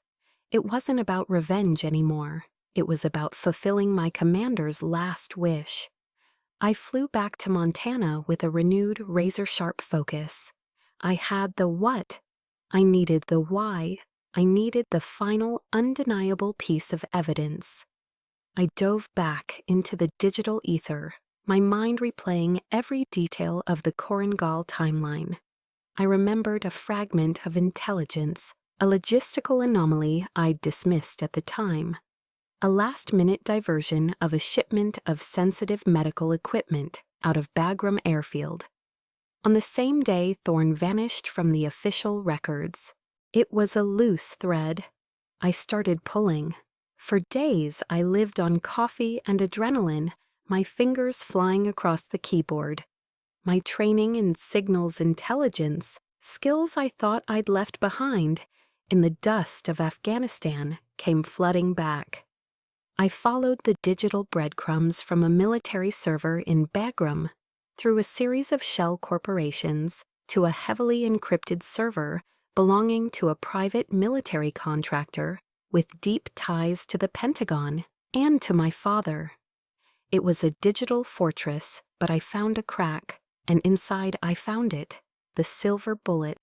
It wasn't about revenge anymore. It was about fulfilling my commander's last wish. I flew back to Montana with a renewed razor-sharp focus. I had the what. I needed the why. I needed the final, undeniable piece of evidence. I dove back into the digital ether, my mind replaying every detail of the Korengal timeline. I remembered a fragment of intelligence, a logistical anomaly I'd dismissed at the time. A last-minute diversion of a shipment of sensitive medical equipment out of Bagram Airfield. On the same day, Thorne vanished from the official records. It was a loose thread. I started pulling. For days, I lived on coffee and adrenaline, my fingers flying across the keyboard. My training in signals intelligence, skills I thought I'd left behind in the dust of Afghanistan, came flooding back. I followed the digital breadcrumbs from a military server in Bagram through a series of shell corporations to a heavily encrypted server belonging to a private military contractor with deep ties to the Pentagon and to my father. It was a digital fortress, but I found a crack, and inside I found it, the silver bullet.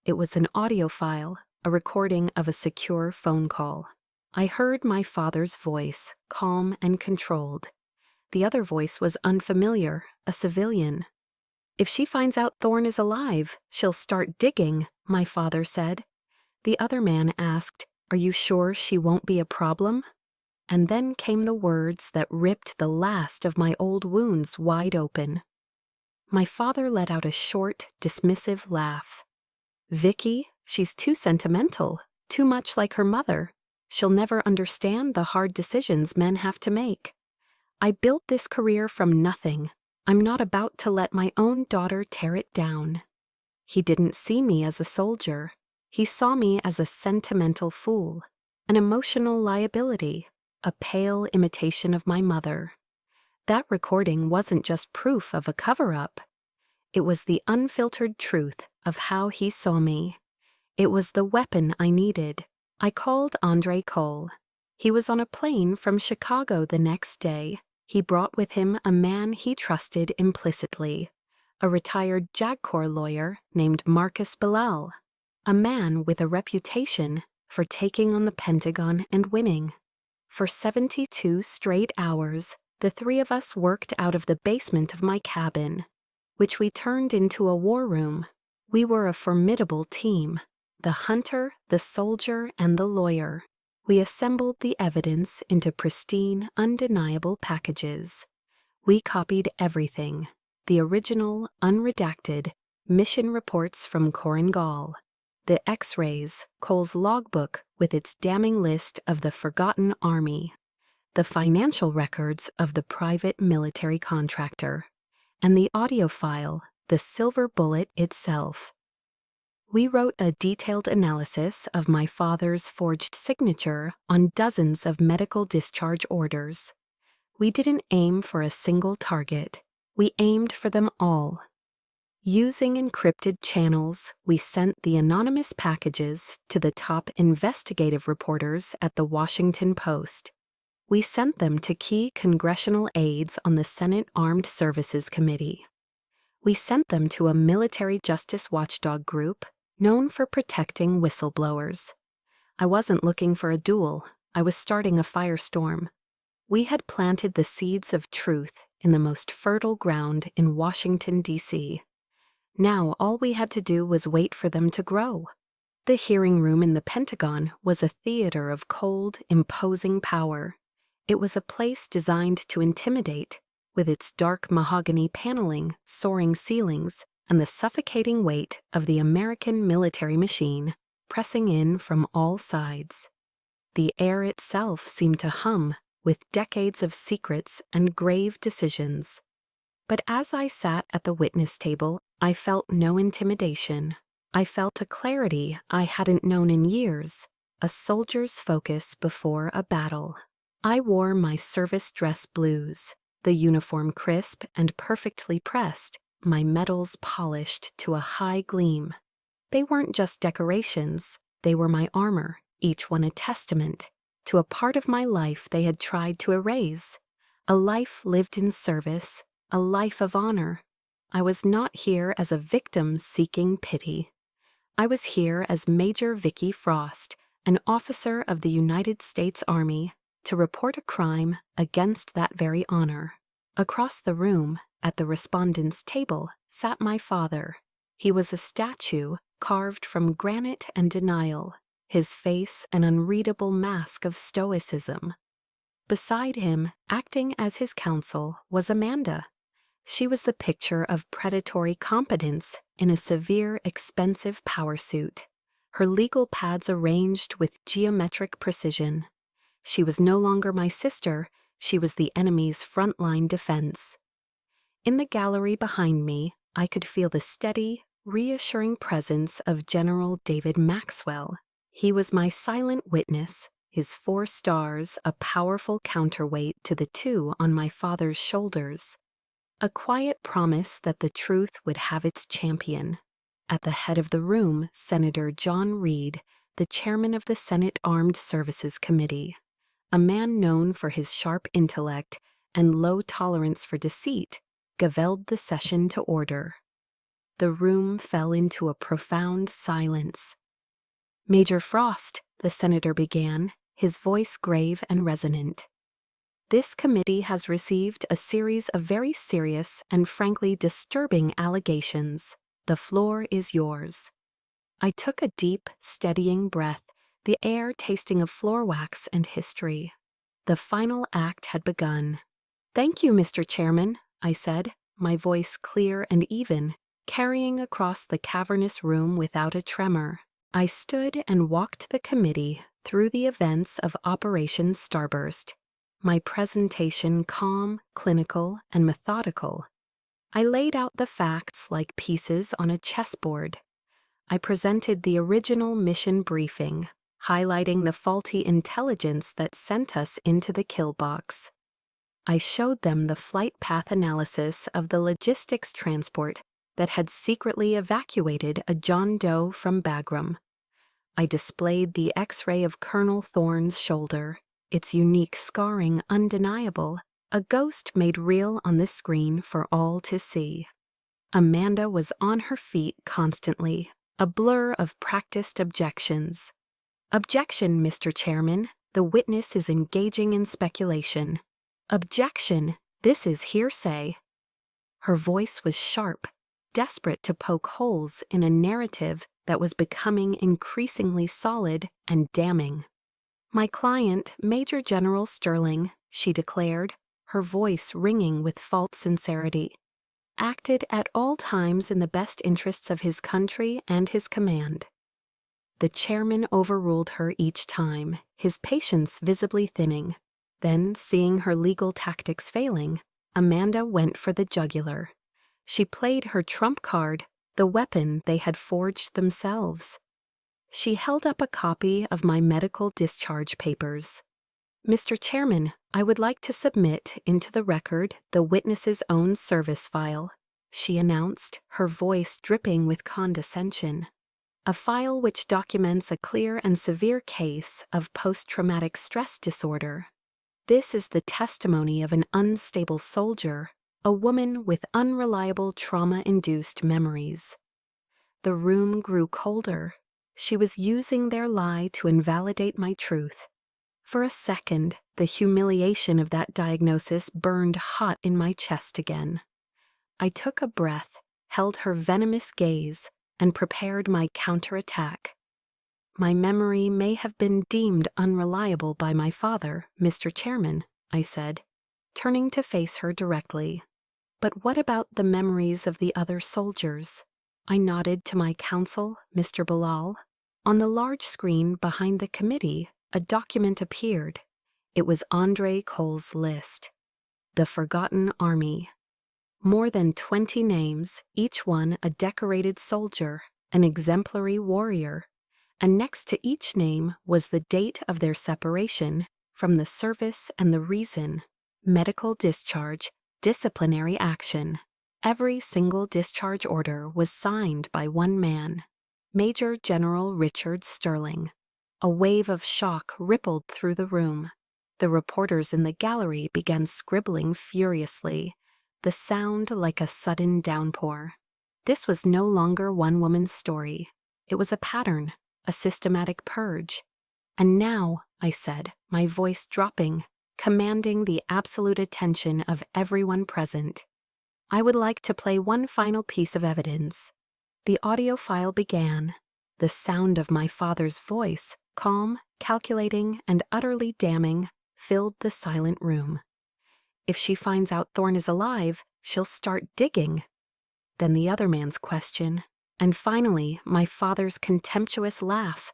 It was an audio file, a recording of a secure phone call. I heard my father's voice, calm and controlled. The other voice was unfamiliar, a civilian. "If she finds out Thorne is alive, she'll start digging," my father said. The other man asked, "Are you sure she won't be a problem?" And then came the words that ripped the last of my old wounds wide open. My father let out a short, dismissive laugh. "Vicky, she's too sentimental, too much like her mother. She'll never understand the hard decisions men have to make. I built this career from nothing. I'm not about to let my own daughter tear it down." He didn't see me as a soldier. He saw me as a sentimental fool, an emotional liability, a pale imitation of my mother. That recording wasn't just proof of a cover-up. It was the unfiltered truth of how he saw me. It was the weapon I needed. I called Andre Cole. He was on a plane from Chicago the next day. He brought with him a man he trusted implicitly, a retired JAG Corps lawyer named Marcus Bilal, a man with a reputation for taking on the Pentagon and winning. For 72 straight hours, the three of us worked out of the basement of my cabin, which we turned into a war room. We were a formidable team, the hunter, the soldier, and the lawyer. We assembled the evidence into pristine, undeniable packages. We copied everything, the original, unredacted, mission reports from Korengal, the X-rays, Cole's logbook with its damning list of the forgotten army, the financial records of the private military contractor, and the audio file, the silver bullet itself. We wrote a detailed analysis of my father's forged signature on dozens of medical discharge orders. We didn't aim for a single target. We aimed for them all. Using encrypted channels, we sent the anonymous packages to the top investigative reporters at the Washington Post. We sent them to key congressional aides on the Senate Armed Services Committee. We sent them to a military justice watchdog group known for protecting whistleblowers. I wasn't looking for a duel. I was starting a firestorm. We had planted the seeds of truth in the most fertile ground in Washington, D.C. Now all we had to do was wait for them to grow. The hearing room in the Pentagon was a theater of cold, imposing power. It was a place designed to intimidate, with its dark mahogany paneling, soaring ceilings, and the suffocating weight of the American military machine pressing in from all sides. The air itself seemed to hum with decades of secrets and grave decisions. But as I sat at the witness table, I felt no intimidation. I felt a clarity I hadn't known in years, a soldier's focus before a battle. I wore my service dress blues, the uniform crisp and perfectly pressed, my medals polished to a high gleam. They weren't just decorations, they were my armor, each one a testament to a part of my life they had tried to erase, a life lived in service, a life of honor. I was not here as a victim seeking pity. I was here as Major Vicky Frost, an officer of the United States Army, to report a crime against that very honor. Across the room, at the respondent's table, sat my father. He was a statue carved from granite and denial, his face an unreadable mask of stoicism. Beside him, acting as his counsel, was Amanda. She was the picture of predatory competence in a severe, expensive power suit, her legal pads arranged with geometric precision. She was no longer my sister, she was the enemy's frontline defense. In the gallery behind me, I could feel the steady, reassuring presence of General David Maxwell. He was my silent witness, his 4 stars a powerful counterweight to the 2 on my father's shoulders. A quiet promise that the truth would have its champion. At the head of the room, Senator John Reed, the chairman of the Senate Armed Services Committee, a man known for his sharp intellect and low tolerance for deceit gavelled the session to order. The room fell into a profound silence. "Major Frost," the senator began, his voice grave and resonant. "This committee has received a series of very serious and frankly disturbing allegations. The floor is yours." I took a deep, steadying breath, the air tasting of floor wax and history. The final act had begun. "Thank you, Mr. Chairman," I said, my voice clear and even, carrying across the cavernous room without a tremor. I stood and walked the committee through the events of Operation Starburst, my presentation calm, clinical, and methodical. I laid out the facts like pieces on a chessboard. I presented the original mission briefing, highlighting the faulty intelligence that sent us into the kill box. I showed them the flight path analysis of the logistics transport that had secretly evacuated a John Doe from Bagram. I displayed the X-ray of Colonel Thorne's shoulder, its unique scarring undeniable, a ghost made real on the screen for all to see. Amanda was on her feet constantly, a blur of practiced objections. "Objection, Mr. Chairman, the witness is engaging in speculation. Objection, this is hearsay." Her voice was sharp, desperate to poke holes in a narrative that was becoming increasingly solid and damning. "My client, Major General Sterling," she declared, her voice ringing with false sincerity, "acted at all times in the best interests of his country and his command." The chairman overruled her each time, his patience visibly thinning. Then, seeing her legal tactics failing, Amanda went for the jugular. She played her trump card, the weapon they had forged themselves. She held up a copy of my medical discharge papers. "Mr. Chairman, I would like to submit into the record the witness's own service file," she announced, her voice dripping with condescension. "A file which documents a clear and severe case of post-traumatic stress disorder. This is the testimony of an unstable soldier, a woman with unreliable trauma-induced memories." The room grew colder. She was using their lie to invalidate my truth. For a second, the humiliation of that diagnosis burned hot in my chest again. I took a breath, held her venomous gaze, and prepared my counterattack. "My memory may have been deemed unreliable by my father, Mr. Chairman," I said, turning to face her directly. "But what about the memories of the other soldiers?" I nodded to my counsel, Mr. Bilal. On the large screen behind the committee, a document appeared. It was Andre Cole's list. The Forgotten Army. More than 20 names, each one a decorated soldier, an exemplary warrior. And next to each name was the date of their separation from the service and the reason: medical discharge, disciplinary action. Every single discharge order was signed by one man, Major General Richard Sterling. A wave of shock rippled through the room. The reporters in the gallery began scribbling furiously, the sound like a sudden downpour. This was no longer one woman's story. It was a pattern, a systematic purge. "And now," I said, my voice dropping, commanding the absolute attention of everyone present, "I would like to play one final piece of evidence." The audio file began. The sound of my father's voice, calm, calculating, and utterly damning, filled the silent room. "If she finds out Thorne is alive, she'll start digging." Then the other man's question. And finally, my father's contemptuous laugh,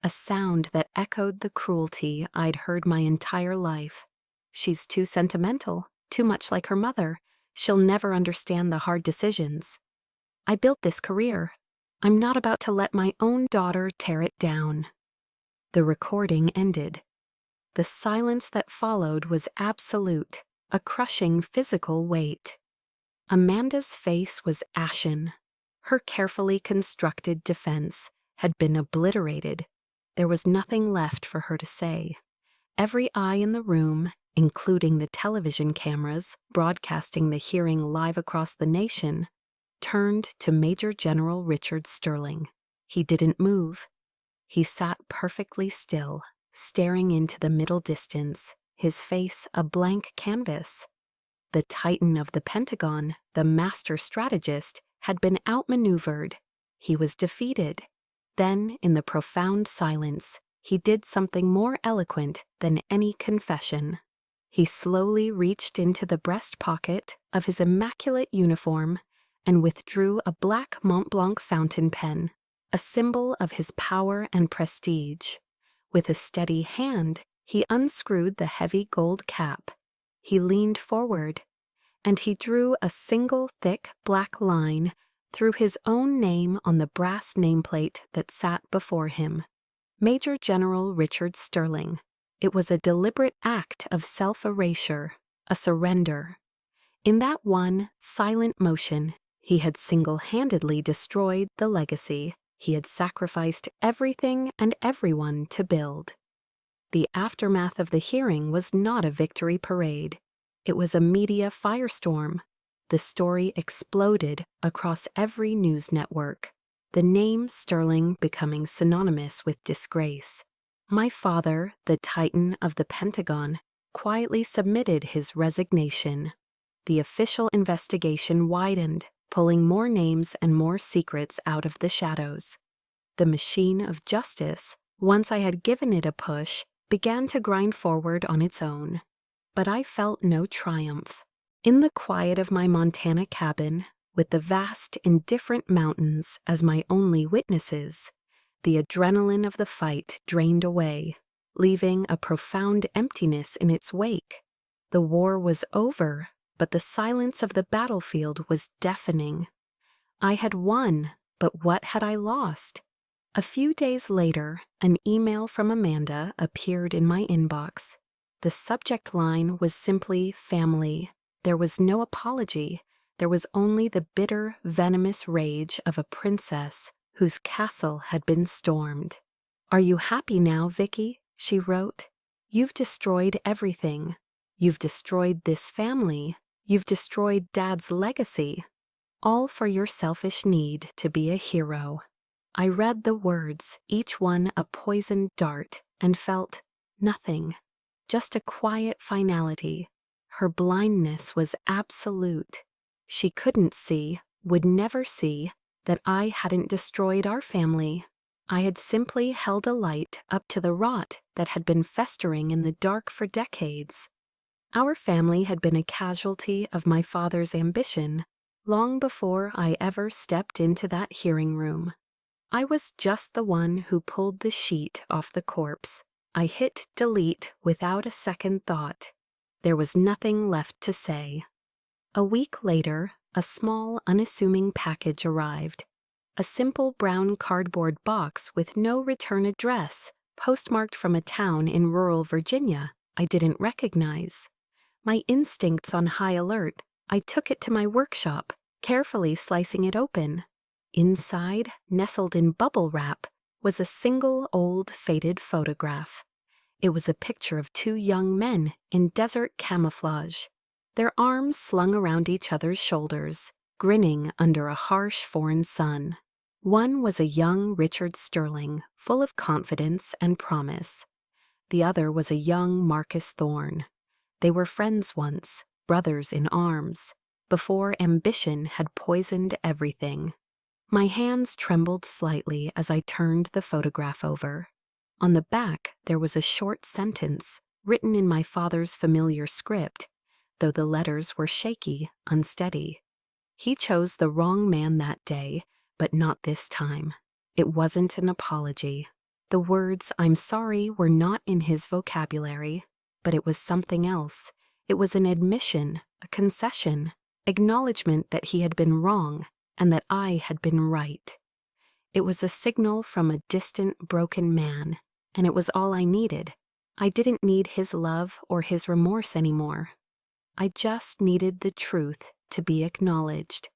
a sound that echoed the cruelty I'd heard my entire life. "She's too sentimental, too much like her mother. She'll never understand the hard decisions. I built this career. I'm not about to let my own daughter tear it down." The recording ended. The silence that followed was absolute, a crushing physical weight. Amanda's face was ashen. Her carefully constructed defense had been obliterated. There was nothing left for her to say. Every eye in the room, including the television cameras broadcasting the hearing live across the nation, turned to Major General Richard Sterling. He didn't move. He sat perfectly still, staring into the middle distance, his face a blank canvas. The titan of the Pentagon, the master strategist, had been outmaneuvered. He was defeated. Then, in the profound silence, he did something more eloquent than any confession. He slowly reached into the breast pocket of his immaculate uniform and withdrew a black Mont Blanc fountain pen, a symbol of his power and prestige. With a steady hand, he unscrewed the heavy gold cap. He leaned forward, and he drew a single thick black line through his own name on the brass nameplate that sat before him. Major General Richard Sterling. It was a deliberate act of self-erasure, a surrender. In that one silent motion, he had single-handedly destroyed the legacy he had sacrificed everything and everyone to build. The aftermath of the hearing was not a victory parade. It was a media firestorm. The story exploded across every news network, the name Sterling becoming synonymous with disgrace. My father, the titan of the Pentagon, quietly submitted his resignation. The official investigation widened, pulling more names and more secrets out of the shadows. The machine of justice, once I had given it a push, began to grind forward on its own. But I felt no triumph. In the quiet of my Montana cabin, with the vast, indifferent mountains as my only witnesses, the adrenaline of the fight drained away, leaving a profound emptiness in its wake. The war was over, but the silence of the battlefield was deafening. I had won, but what had I lost? A few days later, an email from Amanda appeared in my inbox. The subject line was simply family. There was no apology. There was only the bitter, venomous rage of a princess whose castle had been stormed. "Are you happy now, Vicky?" she wrote. "You've destroyed everything. You've destroyed this family. You've destroyed Dad's legacy. All for your selfish need to be a hero." I read the words, each one a poisoned dart, and felt nothing. Just a quiet finality. Her blindness was absolute. She couldn't see, would never see, that I hadn't destroyed our family. I had simply held a light up to the rot that had been festering in the dark for decades. Our family had been a casualty of my father's ambition long before I ever stepped into that hearing room. I was just the one who pulled the sheet off the corpse. I hit delete without a second thought. There was nothing left to say. A week later, a small, unassuming package arrived. A simple brown cardboard box with no return address, postmarked from a town in rural Virginia I didn't recognize. My instincts on high alert, I took it to my workshop, carefully slicing it open. Inside, nestled in bubble wrap, was a single old faded photograph. It was a picture of two young men in desert camouflage, their arms slung around each other's shoulders, grinning under a harsh foreign sun. One was a young Richard Sterling, full of confidence and promise. The other was a young Marcus Thorne. They were friends once, brothers in arms, before ambition had poisoned everything. My hands trembled slightly as I turned the photograph over. On the back, there was a short sentence, written in my father's familiar script, though the letters were shaky, unsteady. He chose the wrong man that day, but not this time. It wasn't an apology. The words "I'm sorry" were not in his vocabulary, but it was something else. It was an admission, a concession, acknowledgement that he had been wrong, and that I had been right. It was a signal from a distant, broken man, and it was all I needed. I didn't need his love or his remorse anymore. I just needed the truth to be acknowledged.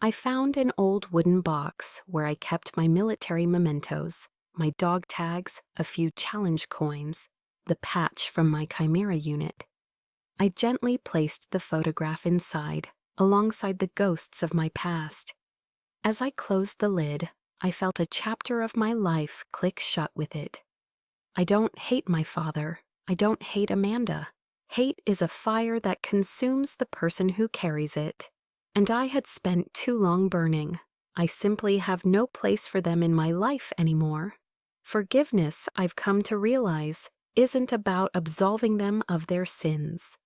I found an old wooden box where I kept my military mementos, my dog tags, a few challenge coins, the patch from my Chimera unit. I gently placed the photograph inside, alongside the ghosts of my past. As I closed the lid, I felt a chapter of my life click shut with it. I don't hate my father. I don't hate Amanda. Hate is a fire that consumes the person who carries it. And I had spent too long burning. I simply have no place for them in my life anymore. Forgiveness, I've come to realize, isn't about absolving them of their sins.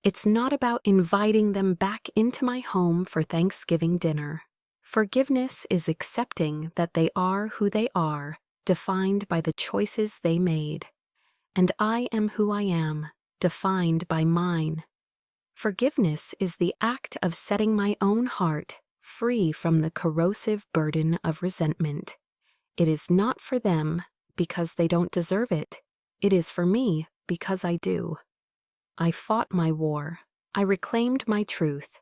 It's not about inviting them back into my home for Thanksgiving dinner. Forgiveness is accepting that they are who they are, defined by the choices they made. And I am who I am, defined by mine. Forgiveness is the act of setting my own heart free from the corrosive burden of resentment. It is not for them because they don't deserve it. It is for me because I do. I fought my war. I reclaimed my truth.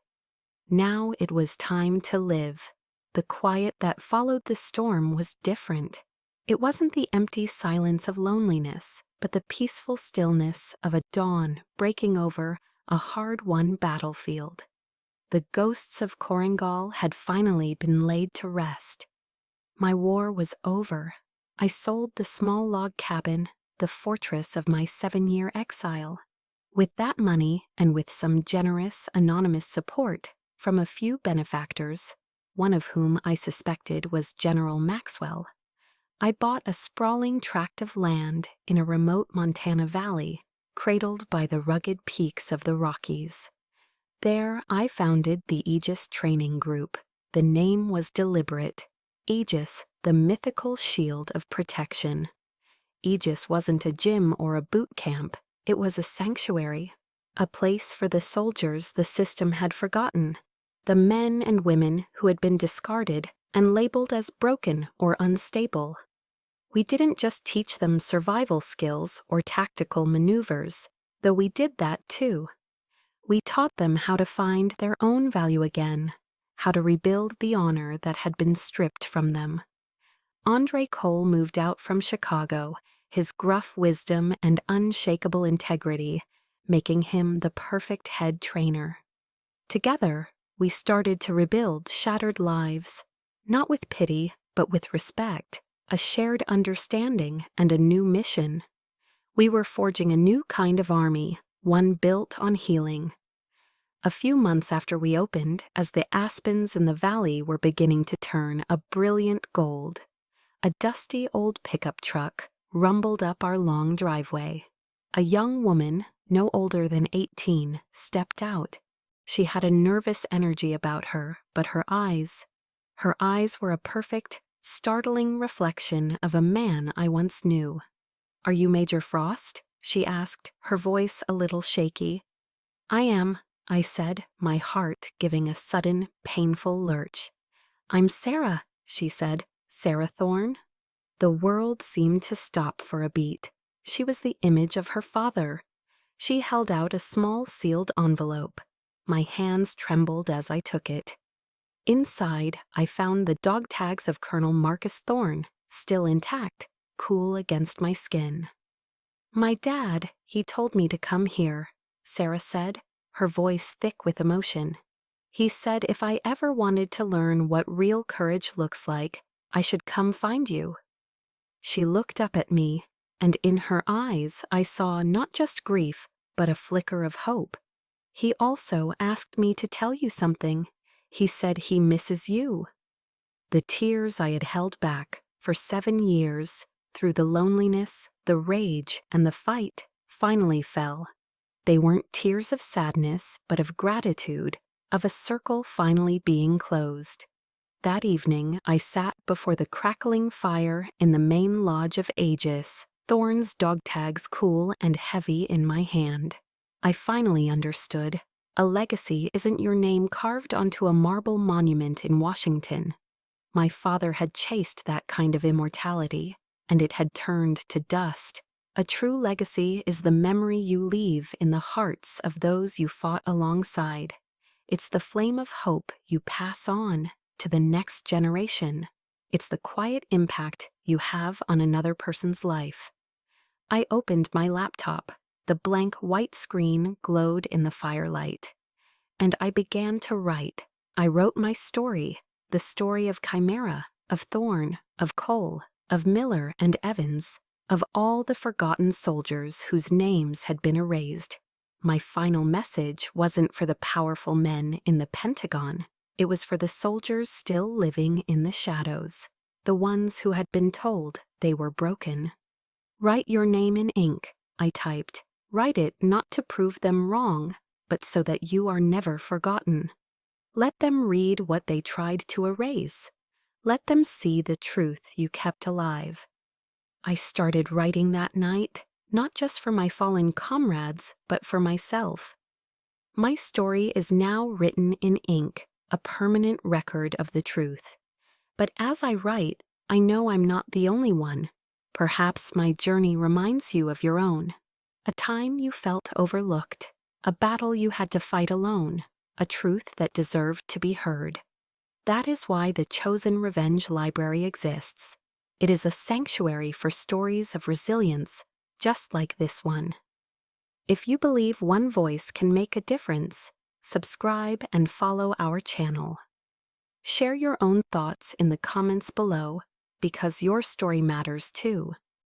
Now it was time to live. The quiet that followed the storm was different. It wasn't the empty silence of loneliness, but the peaceful stillness of a dawn breaking over a hard-won battlefield. The ghosts of Korengal had finally been laid to rest. My war was over. I sold the small log cabin, the fortress of my 7-year exile. With that money, and with some generous, anonymous support from a few benefactors, one of whom I suspected was General Maxwell, I bought a sprawling tract of land in a remote Montana valley, cradled by the rugged peaks of the Rockies. There I founded the Aegis Training Group. The name was deliberate. Aegis, the mythical shield of protection. Aegis wasn't a gym or a boot camp. It was a sanctuary, a place for the soldiers the system had forgotten, the men and women who had been discarded and labeled as broken or unstable. We didn't just teach them survival skills or tactical maneuvers, though we did that too. We taught them how to find their own value again, how to rebuild the honor that had been stripped from them. Andre Cole moved out from Chicago, his gruff wisdom and unshakable integrity making him the perfect head trainer. Together, we started to rebuild shattered lives, not with pity, but with respect, a shared understanding, and a new mission. We were forging a new kind of army, one built on healing. A few months after we opened, as the aspens in the valley were beginning to turn a brilliant gold, a dusty old pickup truck rumbled up our long driveway. A young woman, no older than 18, stepped out. She had a nervous energy about her, but her eyes were a perfect, startling reflection of a man I once knew. "Are you Major Frost?" she asked, her voice a little shaky. "I am," I said, my heart giving a sudden, painful lurch. "I'm Sarah," she said. "Sarah Thorne?" The world seemed to stop for a beat. She was the image of her father. She held out a small sealed envelope. My hands trembled as I took it. Inside, I found the dog tags of Colonel Marcus Thorne, still intact, cool against my skin. "My dad, he told me to come here," Sarah said, her voice thick with emotion. "He said if I ever wanted to learn what real courage looks like, I should come find you." She looked up at me, and in her eyes I saw not just grief, but a flicker of hope. "He also asked me to tell you something. He said he misses you." The tears I had held back for 7 years, through the loneliness, the rage, and the fight, finally fell. They weren't tears of sadness, but of gratitude, of a circle finally being closed. That evening, I sat before the crackling fire in the main lodge of Aegis, Thorne's dog tags cool and heavy in my hand. I finally understood. A legacy isn't your name carved onto a marble monument in Washington. My father had chased that kind of immortality, and it had turned to dust. A true legacy is the memory you leave in the hearts of those you fought alongside. It's the flame of hope you pass on to the next generation. It's the quiet impact you have on another person's life. I opened my laptop. The blank white screen glowed in the firelight. And I began to write. I wrote my story, the story of Chimera, of Thorn, of Cole, of Miller and Evans, of all the forgotten soldiers whose names had been erased. My final message wasn't for the powerful men in the Pentagon. It was for the soldiers still living in the shadows, the ones who had been told they were broken. "Write your name in ink," I typed. "Write it not to prove them wrong, but so that you are never forgotten. Let them read what they tried to erase. Let them see the truth you kept alive." I started writing that night, not just for my fallen comrades, but for myself. My story is now written in ink, a permanent record of the truth. But as I write, I know I'm not the only one. Perhaps my journey reminds you of your own. A time you felt overlooked, a battle you had to fight alone, a truth that deserved to be heard. That is why the Chosen Revenge Library exists. It is a sanctuary for stories of resilience, just like this one. If you believe one voice can make a difference, subscribe and follow our channel. Share your own thoughts in the comments below, because your story matters too.